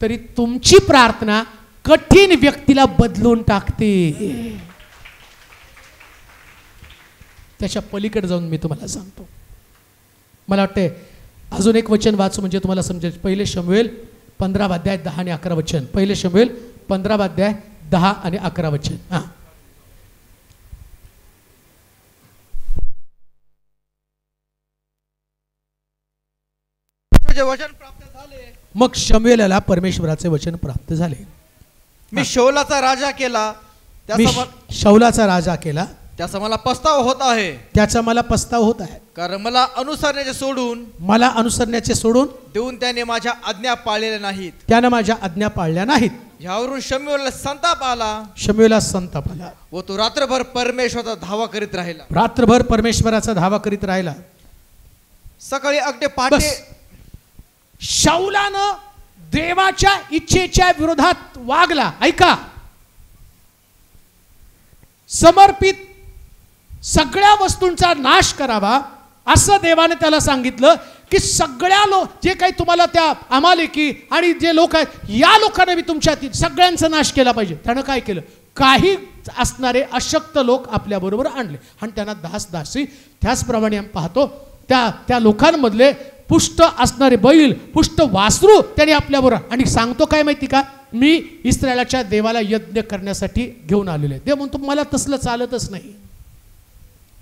तरी तुमची प्रार्थना कठीण व्यक्तीला बदलून टाकते. त्याच्या पलीकडे जाऊन मी तुम्हाला सांगतो. मला वाटते अजून एक वचन वाचू म्हणजे तुम्हाला समजेल. 1 शमूएल 15 अध्याय 10 आणि 11 वचन. 1 शमूएल 15 अध्याय 10 आणि 11 वचन. हा, वचन प्राप्त झाले. मग शमूएलाला परमेश्वराचे वचन प्राप्त झाले. मी शौलाचा राजा केला, शौलाचा राजा केला, त्याचा मला पस्ताव होत आहे. त्याचा मला पस्ताव होत आहे. कारण मला अनुसरण्याचे सोडून देऊन त्याने माझ्या आज्ञा पाळलेल्या नाहीत. त्याने माझ्या आज्ञा पाळल्या नाहीत. यावरून शमूएलला संताप आला. व तो रात्रभर परमेश्वराचा धावा करीत राहिला. सकाळी अगदी पहाटे शाऊलानं देवाच्या इच्छेच्या विरोधात वागला. ऐका, समर्पित सगळ्या वस्तूंचा नाश करावा असं देवाने त्याला सांगितलं की सगळ्या जे काही तुम्हाला त्या अमालेकी आणि जे लोक आहेत या लोकांना मी तुमच्यातील सगळ्यांचा नाश केला पाहिजे. त्यानं काय केलं? काही असणारे अशक्त लोक आपल्या बरोबर आणले आणि त्यांना दासी. त्याचप्रमाणे आम्ही पाहतो त्या लोकांमधले पुष्ट असणारे बैल, पुष्ट वासरू त्यांनी आपल्याबरोबर. आणि सांगतो काय माहिती का, मी इस्रायलाच्या देवाला यज्ञ करण्यासाठी घेऊन आलेलो आहे. देव म्हणतो मला तसलं चालतच नाही.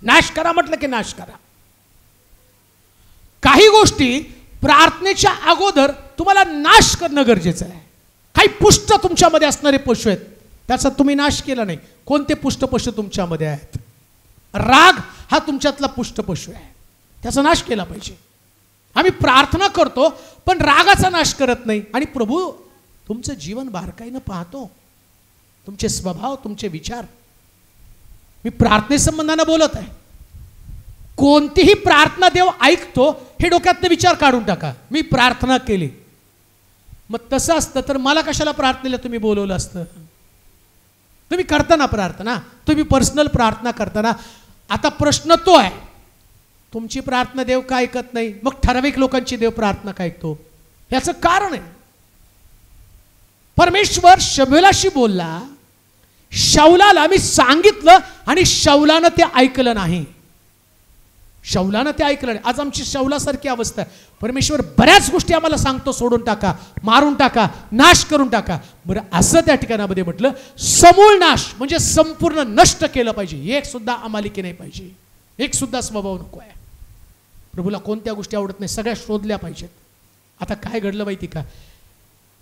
नाश करा म्हटलं की नाश करा. काही गोष्टी प्रार्थनेच्या अगोदर तुम्हाला नाश करणं गरजेचं आहे. काही पुष्ट तुमच्यामध्ये असणारे पशु आहेत, त्याचा तुम्ही नाश केला नाही. कोणते पुष्ट पशु तुमच्यामध्ये आहेत? राग हा तुमच्यातला पुष्ट पशु आहे, त्याचा नाश केला पाहिजे. आम्ही प्रार्थना करतो पण रागाचा नाश करत नाही. आणि प्रभू तुमचं जीवन बारकाईनं पाहतो, तुमचे स्वभाव, तुमचे विचार. मी प्रार्थनेसंबंधानं बोलत आहे. कोणतीही प्रार्थना देव ऐकतो हे डोक्यातनं विचार काढून टाका. मी प्रार्थना केली, मग तसं असतं तर मला कशाला प्रार्थनेला तुम्ही बोलवलं असतं? तुम्ही करताना प्रार्थना, तुम्ही पर्सनल प्रार्थना करताना. आता प्रश्न तो आहे, तुमची प्रार्थना देव का ऐकत नाही, मग ठराविक लोकांची देव प्रार्थना का ऐकतो? याचं कारण आहे, परमेश्वर शमूएलाशी बोलला, शाऊलाला मी सांगितलं आणि शाऊलानं ते ऐकलं नाही. आज आमची शाऊलासारखी अवस्था आहे. परमेश्वर बऱ्याच गोष्टी आम्हाला सांगतो, सोडून टाका, मारून टाका, नाश करून टाका. बरं, असं त्या ठिकाणामध्ये म्हटलं समूळ नाश म्हणजे संपूर्ण नष्ट केलं पाहिजे. एक सुद्धा अमालिकी नाही पाहिजे, एक सुद्धा स्वभाव नको आहे. प्रभूला कोणत्या गोष्टी आवडत नाही, सगळ्या शोधल्या पाहिजेत. आता काय घडलं माहिती का,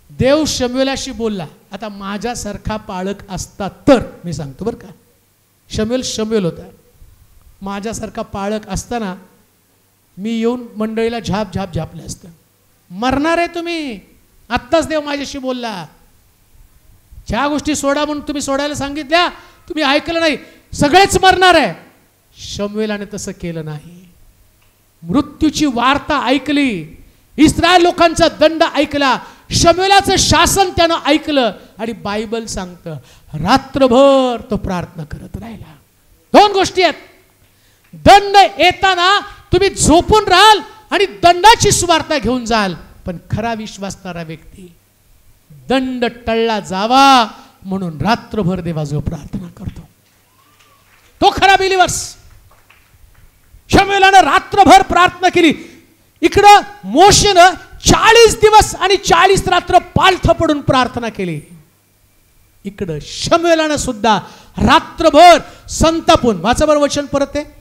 देव शमूएलाशी बोलला. आता माझ्यासारखा पाळक असता तर, मी सांगतो बरं का, शमूएल होता, माझ्यासारखा पाळक असताना मी येऊन मंडळीला झापलं असतं. मरणार आहे तुम्ही, आत्ताच देव माझ्याशी बोलला. ज्या गोष्टी सोडा म्हणून तुम्ही सोडायला सांगितल्या तुम्ही ऐकलं नाही, सगळेच मरणार आहे. शमूएलाने तसं केलं नाही. मृत्यूची वार्ता ऐकली, इस्रायल लोकांचा दंड ऐकला, शमूएलाचं शासन त्यानं ऐकलं. आणि बायबल सांगतं रात्रभर तो प्रार्थना करत राहिला. दोन गोष्टी आहेत, दंड येताना तुम्ही झोपून राहाल आणि दंडाची सुवार्ता घेऊन जाल, पण खरा विश्वासणारा व्यक्ती दंड टळला जावा म्हणून रात्रभर देवाजवळ प्रार्थना करतो, तो खरा बिलीवर्स. शमूएलानं रात्रभर प्रार्थना केली. इकडं मोशेनं 40 दिवस आणि 40 रात्र पालथ पडून प्रार्थना केली. इकडं शमूएलानं सुद्धा रात्रभर संतापून. वाचा बरं वचन परत आहे.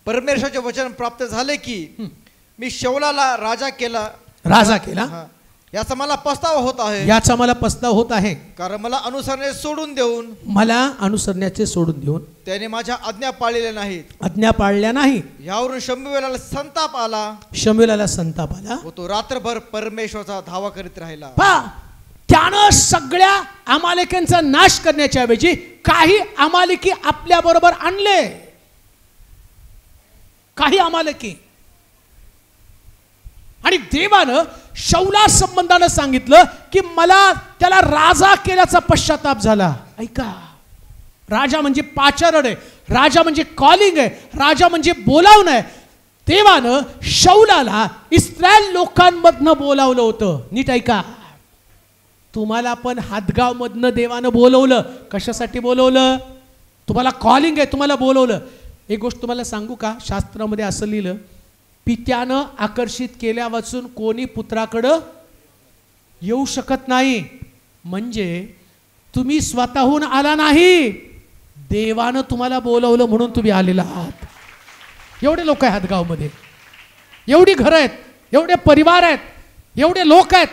परमेश्वराचे वचन प्राप्त झाले की मी शाऊलाला राजा केला. याचा मला पस्ताव होत आहे. कारण मला अनुसरण्याचे सोडून देऊन त्याने माझ्या आज्ञा पाळल्या नाहीत. यावरून शमूएलाला संताप आला. तो रात्रभर परमेश्वराचा धावा करीत राहिला. त्यानं सगळ्या अमालेकांचा नाश करण्याच्या ऐवजी काही अमालेकी आपल्या बरोबर आणले. काही अमालेकी. आणि देवानं शाऊला संबंधानं सांगितलं की मला त्याला राजा केल्याचा पश्चाताप झाला. ऐका, राजा म्हणजे पाचारण आहे, राजा म्हणजे कॉलिंग आहे, राजा म्हणजे बोलावणं आहे. देवानं शाऊलाला इस्रायल लोकांमधनं बोलावलं होतं. नीट ऐका, तुम्हाला पण हादगाव मधनं देवानं बोलवलं. कशासाठी बोलवलं? तुम्हाला कॉलिंग आहे, तुम्हाला बोलवलं. एक गोष्ट तुम्हाला सांगू का, शास्त्रामध्ये असं लिहिलं, पित्यानं आकर्षित केल्या वाचून कोणी पुत्राकडं येऊ शकत नाही. म्हणजे तुम्ही स्वतःहून आला नाही, देवानं तुम्हाला बोलवलं म्हणून तुम्ही आलेला आहात. एवढे लोक आहेत हादगावमध्ये, एवढी घरं आहेत, एवढे परिवार आहेत, एवढे लोक आहेत.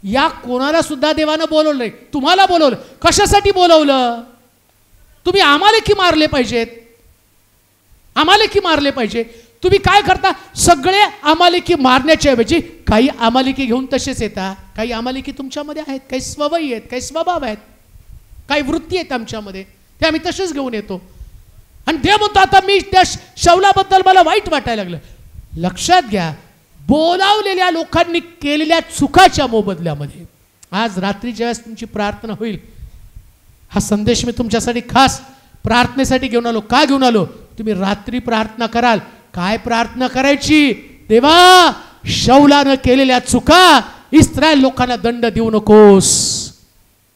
या कोणाला सुद्धा देवानं बोलवलं नाही, तुम्हाला बोलवलं. कशासाठी बोलवलं? तुम्ही आमालेकी मारले पाहिजेत, आमालेकी मारले पाहिजे. तुम्ही काय करता, सगळे आमालेकी मारण्याच्या ऐवजी काही आमालेकी घेऊन तसेच येतात. काही आमालेकी तुमच्यामध्ये आहेत, काही स्वभावी आहेत, काही स्वभाव आहेत, काही वृत्ती आहेत आमच्यामध्ये, ते आम्ही तसेच घेऊन येतो. आणि देव म्हणतो आता मी त्या शौलाबद्दल मला वाईट वाटायला लागलं. लक्षात घ्या, बोलावलेल्या लोकांनी केलेल्या चुकाच्या मोबदल्यामध्ये आज रात्री ज्यावेळेस तुमची प्रार्थना होईल, हा संदेश मी तुमच्यासाठी खास प्रार्थनेसाठी घेऊन आलो. का घेऊन आलो? तुम्ही रात्री प्रार्थना कराल. काय प्रार्थना करायची? देवा, शौलानं केलेल्या चुका इस्रायल लोकांना दंड देऊ नकोस.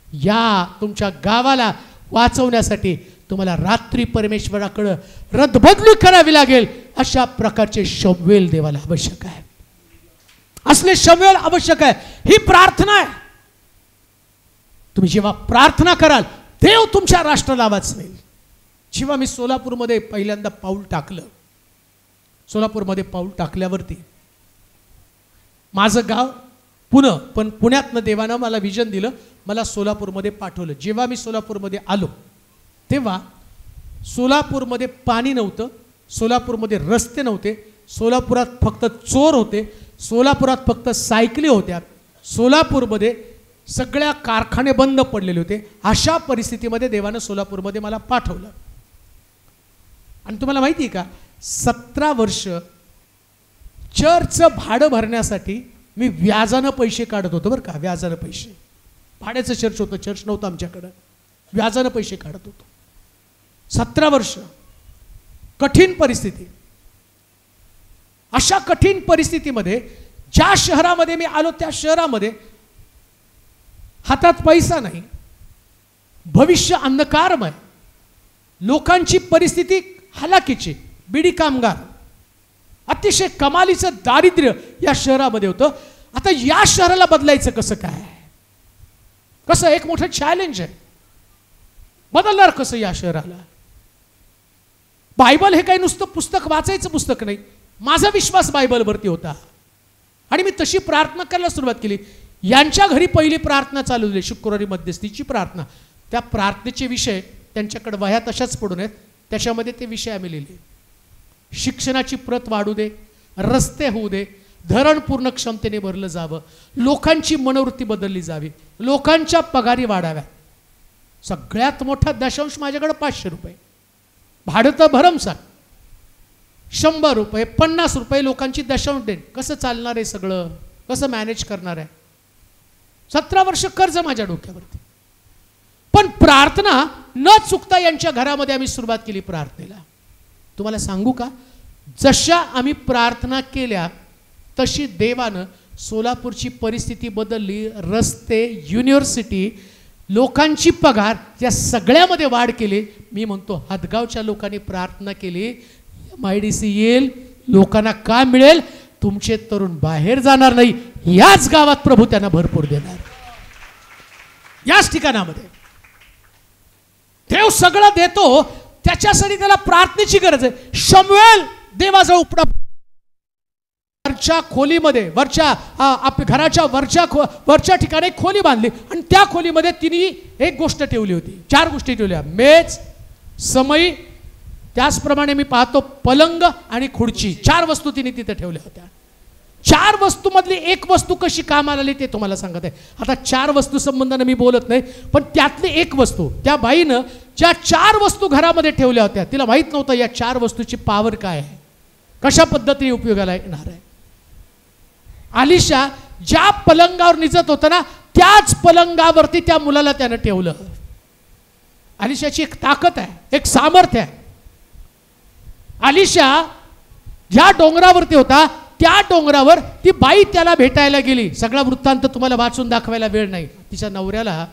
या तुमच्या गावाला वाचवण्यासाठी तुम्हाला रात्री परमेश्वराकडे रद्दबदली करावी लागेल. अशा प्रकारचे शमूएल देवाला आवश्यक आहे, असले शमूएल आवश्यक आहे. ही प्रार्थना आहे. तुम्ही जेव्हा प्रार्थना कराल, देव तुमच्या राष्ट्राला वाचवेल. जेव्हा मी सोलापूरमध्ये पहिल्यांदा पाऊल टाकलं, सोलापूरमध्ये पाऊल टाकल्यावरती माझं गाव पुणे, पण पुण्यातनं देवानं मला विजन दिलं, मला सोलापूरमध्ये पाठवलं. जेव्हा मी सोलापूरमध्ये आलो तेव्हा सोलापूरमध्ये पाणी नव्हतं, सोलापूरमध्ये रस्ते नव्हते, सोलापुरात फक्त चोर होते, सोलापुरात फक्त सायकली होत्या, सोलापूरमध्ये सगळ्या कारखाने बंद पडलेले होते. अशा परिस्थितीमध्ये देवानं सोलापूरमध्ये मला पाठवलं. आणि तुम्हाला माहिती आहे का, 17 वर्ष चर्चचं भाडं भरण्यासाठी मी व्याजानं पैसे काढत होतो बरं का. व्याजानं पैसे, भाड्याचं चर्च होतं, चर्च नव्हतं आमच्याकडं, व्याजानं पैसे काढत होतो. 17 वर्ष कठीण परिस्थिती. अशा कठीण परिस्थितीमध्ये ज्या शहरामध्ये मी आलो त्या शहरामध्ये हातात पैसा नाही, भविष्य अंधकारमय, लोकांची परिस्थिती हालाकीची, बिडी कामगार, अतिशय कमालीचं दारिद्र्य या शहरामध्ये होतं. आता या शहराला बदलायचं कसं काय, कसं? एक मोठं चॅलेंज आहे. बदलणार कसं या शहराला? बायबल हे काही नुसतं पुस्तक वाचायचं पुस्तक नाही. माझा विश्वास बायबलवरती होता आणि मी तशी प्रार्थना करायला सुरुवात केली. यांच्या घरी पहिली प्रार्थना चालू झाली, शुक्रवारी मध्यस्थीची प्रार्थना. त्या प्रार्थनेचे विषय त्यांच्याकडे वह्या तशाच पडून आहेत, त्याच्यामध्ये ते विषय आम्ही लिहिले. शिक्षणाची प्रत वाढू दे, रस्ते होऊ दे, धरण पूर्ण क्षमतेने भरलं जावं, लोकांची मनोवृत्ती बदलली जावी, लोकांच्या पगारी वाढाव्या. सगळ्यात मोठा दशांश माझ्याकडे 500 रुपये, भाडं तर भरमसाठ, 100 रुपये 50 रुपये लोकांची दशांश देण. कसं चालणार आहे सगळं, कसं मॅनेज करणार आहे? 17 वर्ष कर्ज माझ्या डोक्यावरती. पण प्रार्थना न चुकता यांच्या घरामध्ये आम्ही सुरुवात केली प्रार्थनेला. तुम्हाला सांगू का, जशा आम्ही प्रार्थना केल्या तशी देवानं सोलापूरची परिस्थिती बदलली. रस्ते, युनिव्हर्सिटी, लोकांची पगार या सगळ्यामध्ये वाढ केली. मी म्हणतो हदगावच्या लोकांनी प्रार्थना केली, MIDC येईल, लोकांना काम मिळेल, तुमचे तरुण बाहेर जाणार नाही, याच गावात प्रभू त्यांना भरपूर देणार. याच ठिकाणामध्ये देव सगळं देतो, त्याच्यासाठी त्याला प्रार्थनेची गरज आहे. शमूएल देवाजवळ उपडा वरच्या खोलीमध्ये, वरच्या घराच्या वरच्या ठिकाणी एक खोली बांधली आणि त्या खोलीमध्ये तिने एक गोष्ट ठेवली होती, 4 गोष्टी ठेवल्या: मेज, समई, त्याचप्रमाणे मी पाहतो पलंग आणि खुर्ची. 4 वस्तू तिने तिथे ठेवल्या होत्या. 4 वस्तूमधली एक वस्तू कशी कामाला आली ते तुम्हाला सांगत आहे. आता 4 वस्तू संबंधाने मी बोलत नाही, पण त्यातली एक वस्तू, त्या बाईनं ज्या 4 वस्तू घरामध्ये ठेवल्या होत्या, तिला माहित नव्हतं या 4 वस्तूची पॉवर काय आहे, कशा पद्धतीने उपयोगाला येणार आहे. आलिशा ज्या पलंगावर निजत होता ना, त्याच पलंगावरती त्या मुलाला त्यानं ठेवलं. आलिशाची एक ताकद आहे, एक सामर्थ्य आहे. आलिशा ज्या डोंगरावरती होता त्या डोंगरावर ती बाई त्याला भेटायला गेली. सगळा वृत्तांत तुम्हाला वाचून दाखवायला वेळ नाही. तिच्या नवऱ्याला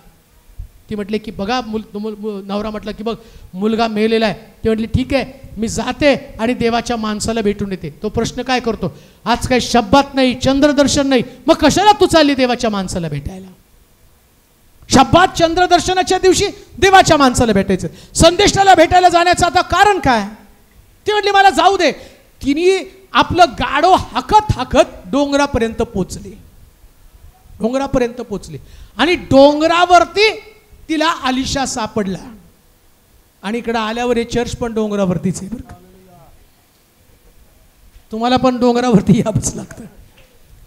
ती म्हटले की बघा, नवरा म्हटला की बघ मुलगा मेलेला आहे. ती म्हटली ठीक आहे, मी जाते आणि देवाच्या माणसाला भेटून येते. तो प्रश्न काय करतो, आज काही शब्दात नाही, चंद्रदर्शन नाही, मग कशाला तू चालली देवाच्या माणसाला भेटायला? शब्दात चंद्रदर्शनाच्या दिवशी देवाच्या माणसाला भेटायचं, संदेशाला भेटायला जाण्याचं आता कारण काय? ती म्हटली मला जाऊ दे. तिने आपलं गाडो हाकत हाकत डोंगरापर्यंत पोचली, डोंगरापर्यंत पोचली आणि डोंगरावरती तिला आलिशा सापडला. आणि इकडे आल्यावर हे चर्च पण डोंगरावरतीच आहे बरं का. तुम्हाला पण डोंगरावरती यावंच लागतं.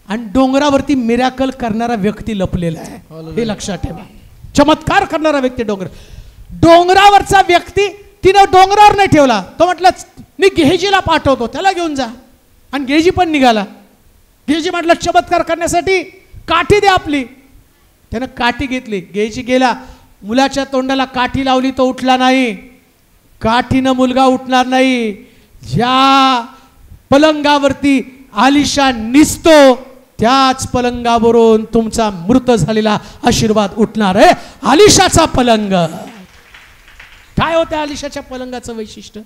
आणि डोंगरावरती मिराकल करणारा व्यक्ती लपलेला आहे, हे लक्षात ठेवा. चमत्कार करणारा व्यक्ती डोंगरावरचा व्यक्ती तिनं डोंगरावर नाही ठेवला. तो म्हटलं मी गेहजीला पाठवतो, त्याला घेऊन जा. आणि गेहजी पण निघाला. गेहजी म्हटलं चमत्कार करण्यासाठी काठी दे आपली. त्यानं काठी घेतली. गेहजी गेला, मुलाच्या तोंडाला काठी लावली तो उठला नाही. काठीनं मुलगा उठणार नाही. ज्या पलंगावरती आलिशान निसतो त्याच पलंगावरून तुमचा मृत झालेला आशीर्वाद उठणार आहे. आलिशाचा पलंग. काय होतं आलिशाच्या पलंगाचं वैशिष्ट्य?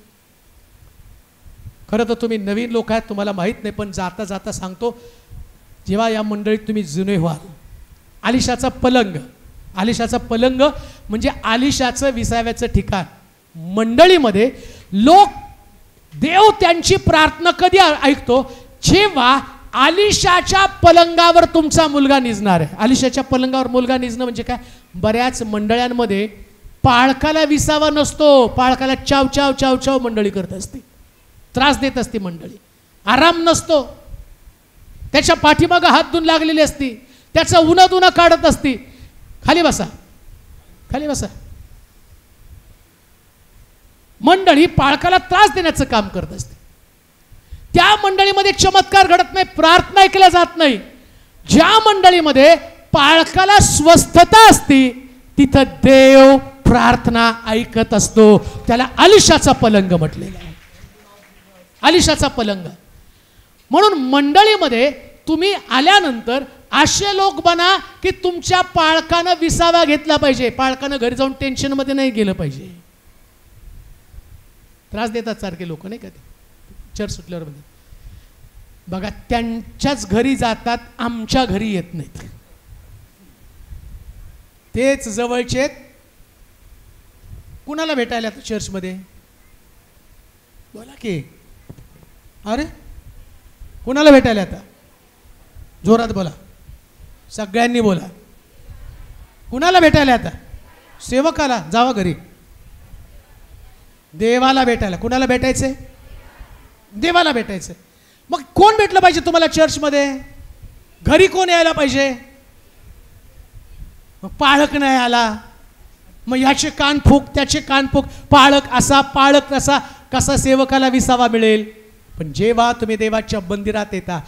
खरं तर तुम्ही नवीन लोक आहेत, तुम्हाला माहीत नाही, पण जाता जाता सांगतो. जेव्हा या मंडळीत तुम्ही जुने व्हाल, आलिशाचा पलंग, आलिशाचा पलंग म्हणजे आलिशाचं विसाव्याचं ठिकाण. मंडळीमध्ये लोक देव त्यांची प्रार्थना कधी ऐकतो? जेव्हा आलिशाच्या पलंगावर तुमचा मुलगा निजणार आहे. आलिशाच्या पलंगावर मुलगा निजणं म्हणजे काय? बऱ्याच मंडळांमध्ये पाळकाला विसावा नसतो. पाळकाला चाव चाव चाव चाव मंडळी करत असते, त्रास देत असते मंडळी. आराम नसतो. त्याच्या पाठीमागं हात धुवून लागलेली असती, त्याचं उन्हा दुना काढत असती. खाली बसा, खाली बसा. मंडळी पाळकाला त्रास देण्याचं काम करत असते. त्या मंडळीमध्ये चमत्कार घडत नाही, प्रार्थना ऐकल्या जात नाही. ज्या मंडळीमध्ये पाळकाला स्वस्थता असती तिथं देव प्रार्थना ऐकत असतो. त्याला आलिशाचा पलंग म्हटलेला आहे. आलिशाचा पलंग. म्हणून मंडळीमध्ये तुम्ही आल्यानंतर असे लोक बना की तुमच्या पाळकानं विसावा घेतला पाहिजे. पाळकानं घरी जाऊन टेन्शनमध्ये नाही गेलं पाहिजे. त्रास देतात सारखे लोक नाही का ते चर्च सुटल्यावर मध्ये. बघा त्यांच्याच घरी जातात, आमच्या घरी येत नाहीत. तेच जवळचे कुणाला भेटायला चर्चमध्ये? बोला की. अरे कुणाला भेटायला आता? जोरात बोला, सगळ्यांनी बोला. कुणाला भेटायला आता? सेवकाला. जावा घरी. देवाला भेटायला. कुणाला भेटायचंय? देवाला भेटायचंय. मग कोण भेटलं पाहिजे तुम्हाला चर्चमध्ये? घरी कोण यायला पाहिजे? मग पाळक नाही आला, मग याचे कान फूक, त्याचे कान फूक. पाळक असा, पाळक तसा, कसा सेवकाला विसावा मिळेल? पण जेव्हा तुम्ही देवाच्या मंदिरात येता,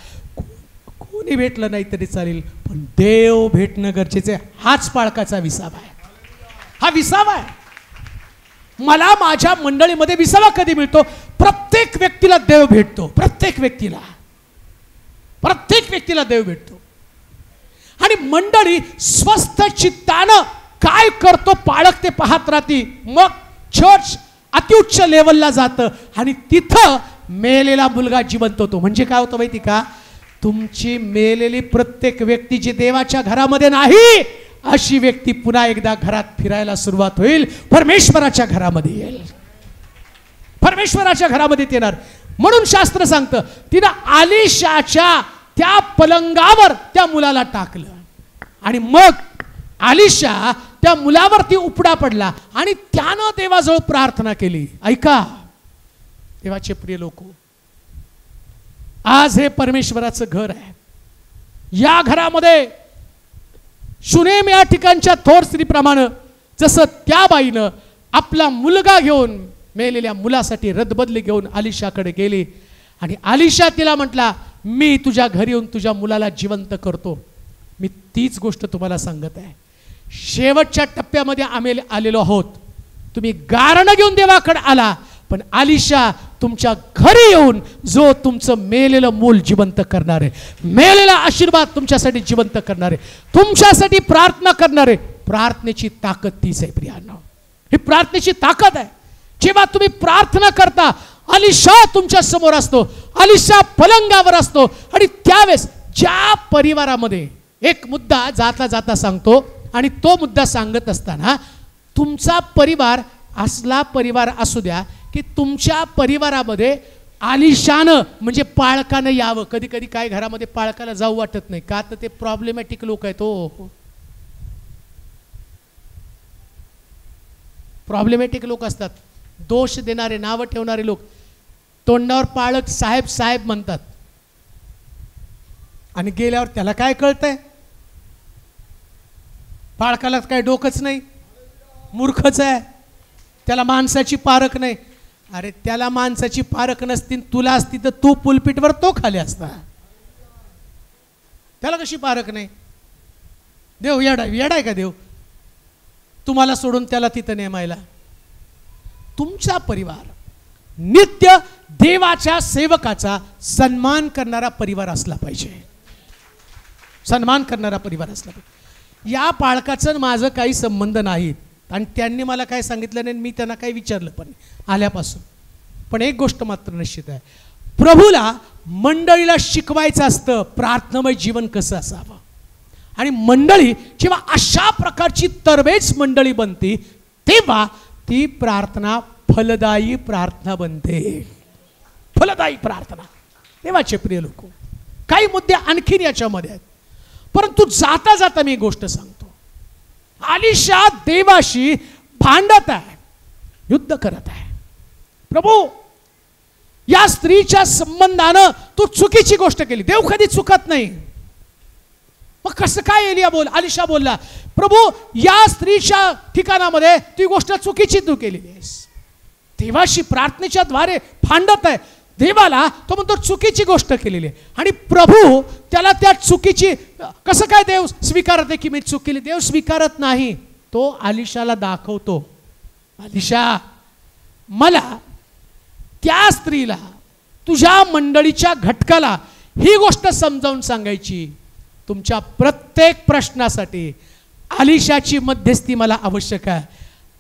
कोणी भेटलं नाही तरी चालेल, पण देव भेटणं गरजेचं आहे. हाच पाळकाचा विसावा आहे. हा विसावा आहे. मला माझ्या मंडळीमध्ये विसावा कधी मिळतो? प्रत्येक व्यक्तीला देव भेटतो. प्रत्येक व्यक्तीला, प्रत्येक व्यक्तीला देव भेटतो. आणि मंडळी स्वस्थ चित्तानं काय करतो पाळक ते पाहत राहती. मग चर्च अत्युच्च लेवलला जातं आणि तिथं मेलेला मुलगा जिवंत होतो. म्हणजे काय होतं माहिती का? तुमची मेलेली प्रत्येक व्यक्ती जी देवाच्या घरामध्ये नाही, अशी व्यक्ती पुन्हा एकदा घरात फिरायला सुरुवात होईल. परमेश्वराच्या घरामध्ये येईल. परमेश्वराच्या घरामध्ये येणार. म्हणून शास्त्र सांगतं तिनं आलिशाच्या त्या पलंगावर त्या मुलाला टाकलं. आणि मग आलिशा त्या मुलावरती उपडा पडला आणि त्यानं देवाजवळ प्रार्थना केली. ऐका देवाचे प्रिय लोक, आज हे परमेश्वराचं घर आहे. या घरामध्ये शुनेम या ठिकाणच्या थोर स्त्रीप्रमाणे जसं त्या बाईनं आपला मुलगा घेऊन मेलेल्या मुलासाठी रदबदली घेऊन आलिशाकडे गेली आणि आलिशा तिला म्हटला, मी तुझ्या घरी येऊन तुझ्या मुलाला जिवंत करतो. मी तीच गोष्ट तुम्हाला सांगत आहे. शेवटच्या टप्प्यामध्ये आम्ही आलेलो आहोत. तुम्ही गारणं घेऊन देवाकडे आला, पण आलिशा तुमच्या घरी येऊन जो तुमचं मेलेलं मूल जिवंत करणार आहे, मेलेला आशीर्वाद तुमच्यासाठी जिवंत करणार आहे, तुमच्यासाठी प्रार्थना करणार आहे. प्रार्थनेची ताकद तीच आहे प्रियांनो. ही प्रार्थनेची ताकद आहे. जेव्हा तुम्ही प्रार्थना करता, आलिशा तुमच्या समोर असतो, आलिशा पलंगावर असतो. आणि त्यावेळेस ज्या परिवारामध्ये, एक मुद्दा जाता जाता सांगतो, आणि तो मुद्दा सांगत असताना तुमचा परिवार असला परिवार असू द्या की तुमच्या परिवारामध्ये आलिशानं म्हणजे पाळकानं यावं. कधी कधी काय घरामध्ये पाळकाला जाऊ वाटत नाही का? तर ते प्रॉब्लेमॅटिक लोक आहेत. हो, प्रॉब्लेमॅटिक लोक असतात. दोष देणारे, नावं ठेवणारे लोक तोंडावर पाळक साहेब साहेब म्हणतात आणि गेल्यावर त्याला काय कळतंय? पाळकाला काय डोकंच नाही, मूर्खच आहे, त्याला माणसाची पारख नाही. अरे त्याला माणसाची पारख नसती, तुला असती तर तू पुलपीटवर तो खाली असता. त्याला कशी पारख नाही? देव येडाय का देव? तुम्हाला सोडून त्याला तिथं नेमायला. तुमचा परिवार नित्य देवाच्या सेवकाचा सन्मान करणारा परिवार असला पाहिजे. सन्मान करणारा परिवार असला पाहिजे. या पाळकाचं माझं काही संबंध नाहीत आणि त्यांनी मला काय सांगितलं नाही, मी त्यांना काही विचारलं पण आल्यापासून. पण एक गोष्ट मात्र निश्चित आहे, प्रभूला मंडळीला शिकवायचं असतं प्रार्थनामय जीवन कसं असावं. आणि मंडळी जेव्हा अशा प्रकारची तरबेज मंडळी बनते तेव्हा ती प्रार्थना फलदायी प्रार्थना बनते. फलदायी प्रार्थना. देवाचे प्रिय लोक, काही मुद्दे आणखीन याच्यामध्ये आहेत, परंतु जाता जाता मी गोष्ट सांगतो. अलीशा देवाशी भांडत आहे, युद्ध करत आहे. प्रभू, या स्त्रीच्या संबंधानं तू चुकीची गोष्ट केली. देव कधी चुकत नाही. मग कसं काय अलीशा बोलला, प्रभू या स्त्रीच्या ठिकाणामध्ये ती गोष्ट चुकीची तू केलेली आहेस. देवाशी प्रार्थनेच्या द्वारे भांडत आहे देवाला. तो म्हणतो चुकीची गोष्ट केलेली आहे. आणि प्रभू त्याला त्या चुकीची कसं काय देव स्वीकारत आहे की मी चूक केली? देव स्वीकारत नाही. तो अलीशाला दाखवतो, अलीशा मला त्या स्त्रीला, तुझ्या मंडळीच्या घटकाला ही गोष्ट समजावून सांगायची. तुमच्या प्रत्येक प्रश्नासाठी अलीशाची मध्यस्थी मला आवश्यक आहे.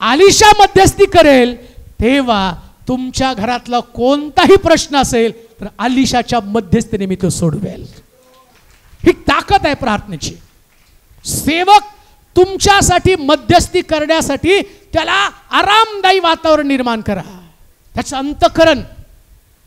अलीशा मध्यस्थी करेल तेव्हा तुमच्या घरातला कोणताही प्रश्न असेल तर अलीशाच्या मध्यस्थीने मी तो सोडवेल. ही ताकद आहे प्रार्थनेची. सेवक तुमच्यासाठी मध्यस्थी करण्यासाठी त्याला आरामदायी वातावरण निर्माण करा. त्याचं अंतःकरण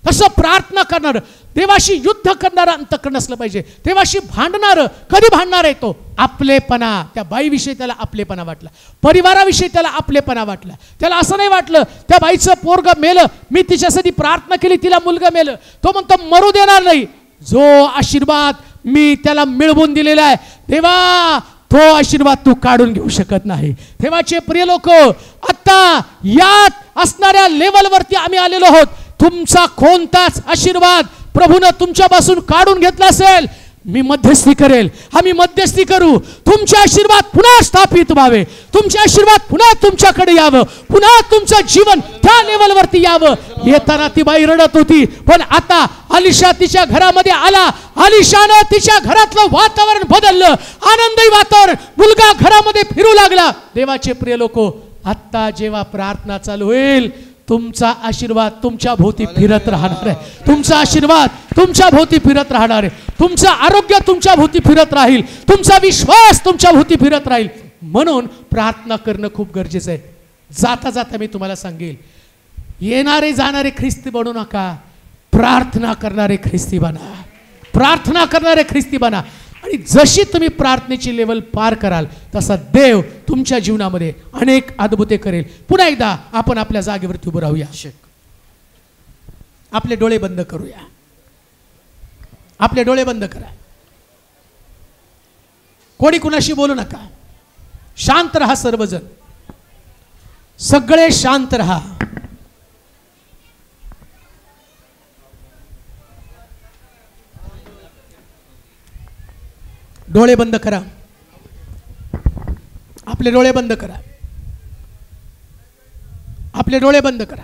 तसं प्रार्थना करणार, देवाशी युद्ध करणारं अंतःकरण असलं पाहिजे. देवाशी भांडणारं. कधी भांडणार आहे तो? आपलेपणा. त्या बाईविषयी त्याला आपलेपणा वाटला, परिवाराविषयी त्याला आपलेपणा वाटला. त्याला असं नाही वाटलं त्या बाईचं पोरगं मेलं, मी तिच्यासाठी प्रार्थना केली, तिला मुलगा मेलं. तो म्हणतो मरू देणार नाही. जो आशीर्वाद मी त्याला मिळवून दिलेला आहे देवा, तो आशीर्वाद तू काढून घेऊ शकत नाही. देवाचे प्रिय लोक, आता यात असणाऱ्या लेवलवरती आम्ही आलेलो आहोत. तुमचा कोणताच आशीर्वाद प्रभूने तुमच्यापासून काढून घेतला असेल, मी मध्यस्थी करेल, आम्ही मध्यस्थी करू. तुमचे आशीर्वाद पुन्हा स्थापित व्हावे, तुमचे आशीर्वाद पुन्हा तुमच्याकडे यावं, पुन्हा तुमचं जीवन त्या लेवलवरती यावं. येताना ती बाई रडत होती, पण आता अलीशा तिच्या घरामध्ये आला. अलीशानं तिच्या घरातलं वातावरण बदललं, आनंदी वातावरण. मुलगा घरामध्ये फिरू लागला. देवाचे प्रिय लोक, आता जेव्हा प्रार्थना चालू होईल तुमचा आशीर्वाद तुमच्या भोवती फिरत राहणार आहे. तुमचा आशीर्वाद तुमच्या भोवती फिरत राहणार आहे. तुमचं आरोग्य तुमच्या भोवती फिरत राहील. तुमचा विश्वास तुमच्या भोवती फिरत राहील. म्हणून प्रार्थना करणं खूप गरजेचं आहे. जाता जाता मी तुम्हाला सांगेल, येणारे जाणारे ख्रिस्ती बनू नका, प्रार्थना करणारे ख्रिस्ती बना. प्रार्थना करणारे ख्रिस्ती बना. आणि जशी तुम्ही प्रार्थनेची लेवल पार कराल तसा देव तुमच्या जीवनामध्ये अनेक अद्भुते करेल. पुन्हा एकदा आपण आपल्या जागेवरती उभं राहूया. आपले डोळे बंद करूया. आपले डोळे बंद करा. कोणी कुणाशी बोलू नका. शांत रहा. सर्वजण सगळे शांत रहा. डोळे बंद करा. आपले डोळे बंद करा. आपले डोळे बंद करा.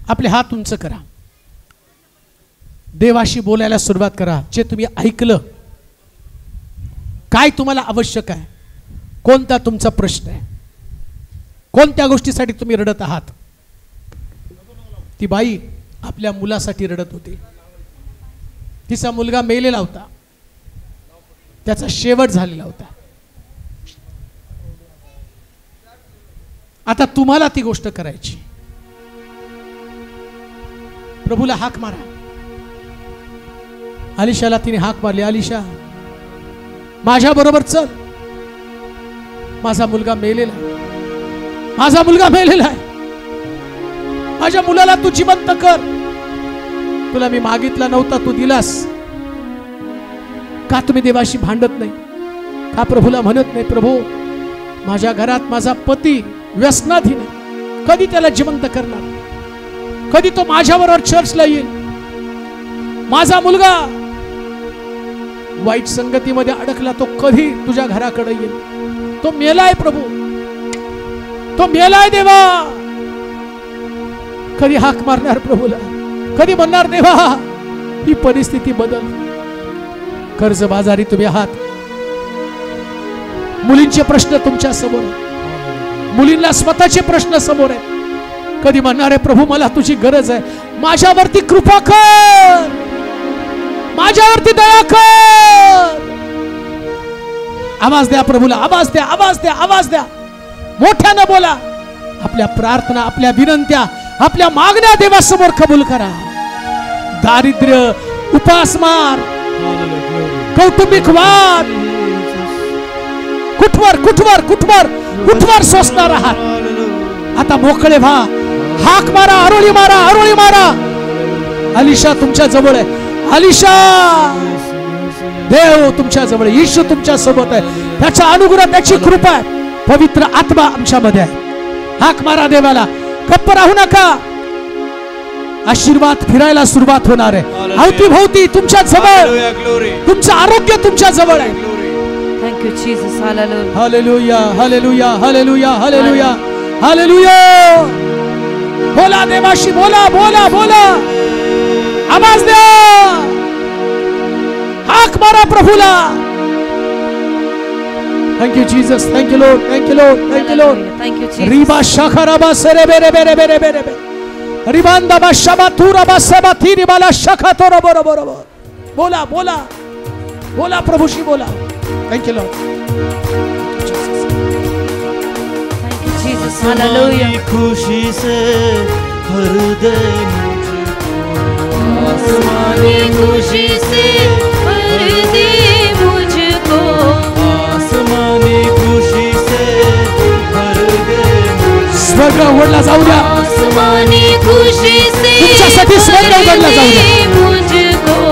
आपले हात उंच करा. देवाशी बोलायला सुरुवात करा. जे तुम्ही ऐकलं, काय तुम्हाला आवश्यक आहे, कोणता तुमचा प्रश्न आहे, कोणत्या गोष्टीसाठी तुम्ही रडत आहात. ती बाई आपल्या मुलासाठी रडत होती. तिचा मुलगा मेलेला होता, त्याचा शेवट झालेला होता. आता तुम्हाला ती गोष्ट करायची. प्रभूला हाक मारा. अलीशाला तिने हाक मारली, अलीशा माझ्या बरोबर चल. माझा मुलगा मेलेला आहे, माझा मुलगा मेलेला आहे. माझ्या मुलाला तू जिवंत कर. तुला मी मागितला नव्हता, तू दिलास. का तुम्ही देवाशी भांडत नाही? का प्रभूला म्हणत नाही, प्रभू माझ्या घरात माझा पती व्यसनाधीन आहे, कधी त्याला जिवंत करणार? कधी तो माझ्याबरोबर चर्चला येईल? माझा मुलगा वाईट संगतीमध्ये अडकला, तो कधी तुझ्या घराकडे येईल? तो मेलाय प्रभू, तो मेलाय देवा. कधी हाक मारणार प्रभूला? कधी म्हणणार देवा ही परिस्थिती बदल? कर्जबाजारी तुम्ही आहात, मुलींचे प्रश्न तुमच्या समोर आहेत, मुलींना स्वतःचे प्रश्न समोर आहेत. कधी म्हणणार आहे प्रभू मला तुझी गरज आहे, माझ्यावरती कृपा कर, माझ्यावरती दया कर. आवाज द्या प्रभूला, आवाज द्या, आवाज द्या, आवाज द्या. मोठ्यानं बोला. आपल्या प्रार्थना, आपल्या विनंत्या, आपल्या मागण्या देवासमोर कबूल करा. दारिद्र्य, उपासमार, कौटुंबिक वाद, कुठवर कुठवर कुठवर कुठवर सोसणार आहात? आता मोकळे व्हा. हाक मारा, आरोळी मारा, आरोळी मारा. अलिशा तुमच्या जवळ आहे. अलिशा, देव तुमच्या जवळ आहे, येशू तुमच्या सोबत आहे. त्याचा अनुग्रह, त्याची कृपा आहे, पवित्र आत्मा आमच्यामध्ये आहे. हाक मारा देवाला. गप्प राहू नका. आशीर्वाद फिरायला सुरुवात होणार आहे. अवतीभोवती तुमच्या जवळ, तुमचं आरोग्य तुमच्या जवळ आहे. Thank you Jesus. Hallelujah, hallelujah, hallelujah, hallelujah, hallelujah. बोला देवाशी, बोला, बोला, बोला. आवाज द्या. हाक मारा प्रभूला. Thank you Jesus. Thank you Lord. Thank you Lord. Thank you Lord. Thank you Jesus. रिबा शाखराबा सेरे बेरे बेरे बेरे बेरे बे. रिबांदा बा शबा तुरा बा सबा थी रिबाला शाखा तोरा बोरा बोरा. बोला, बोला, बोला प्रभूशी बोला. Thank you Lord. खुशी से भर दे मुझको, आसमानी खुशी से भर दे मुझको, आसमानी खुशी से भर दे मुझको. स्वर्ग उघडला जाऊ द्या. आसमानी खुशी से तुमच्यासाठी स्वर्ग उघडला जाऊ द्या. मुझको.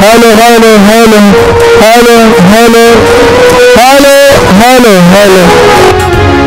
Hello hello hello hello hello hello hello hello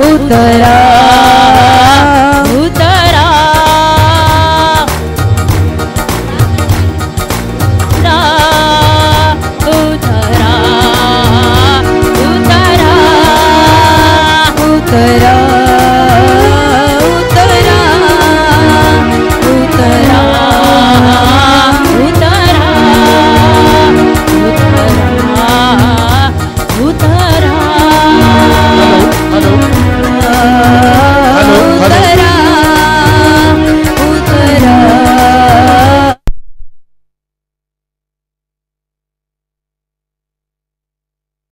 उतरा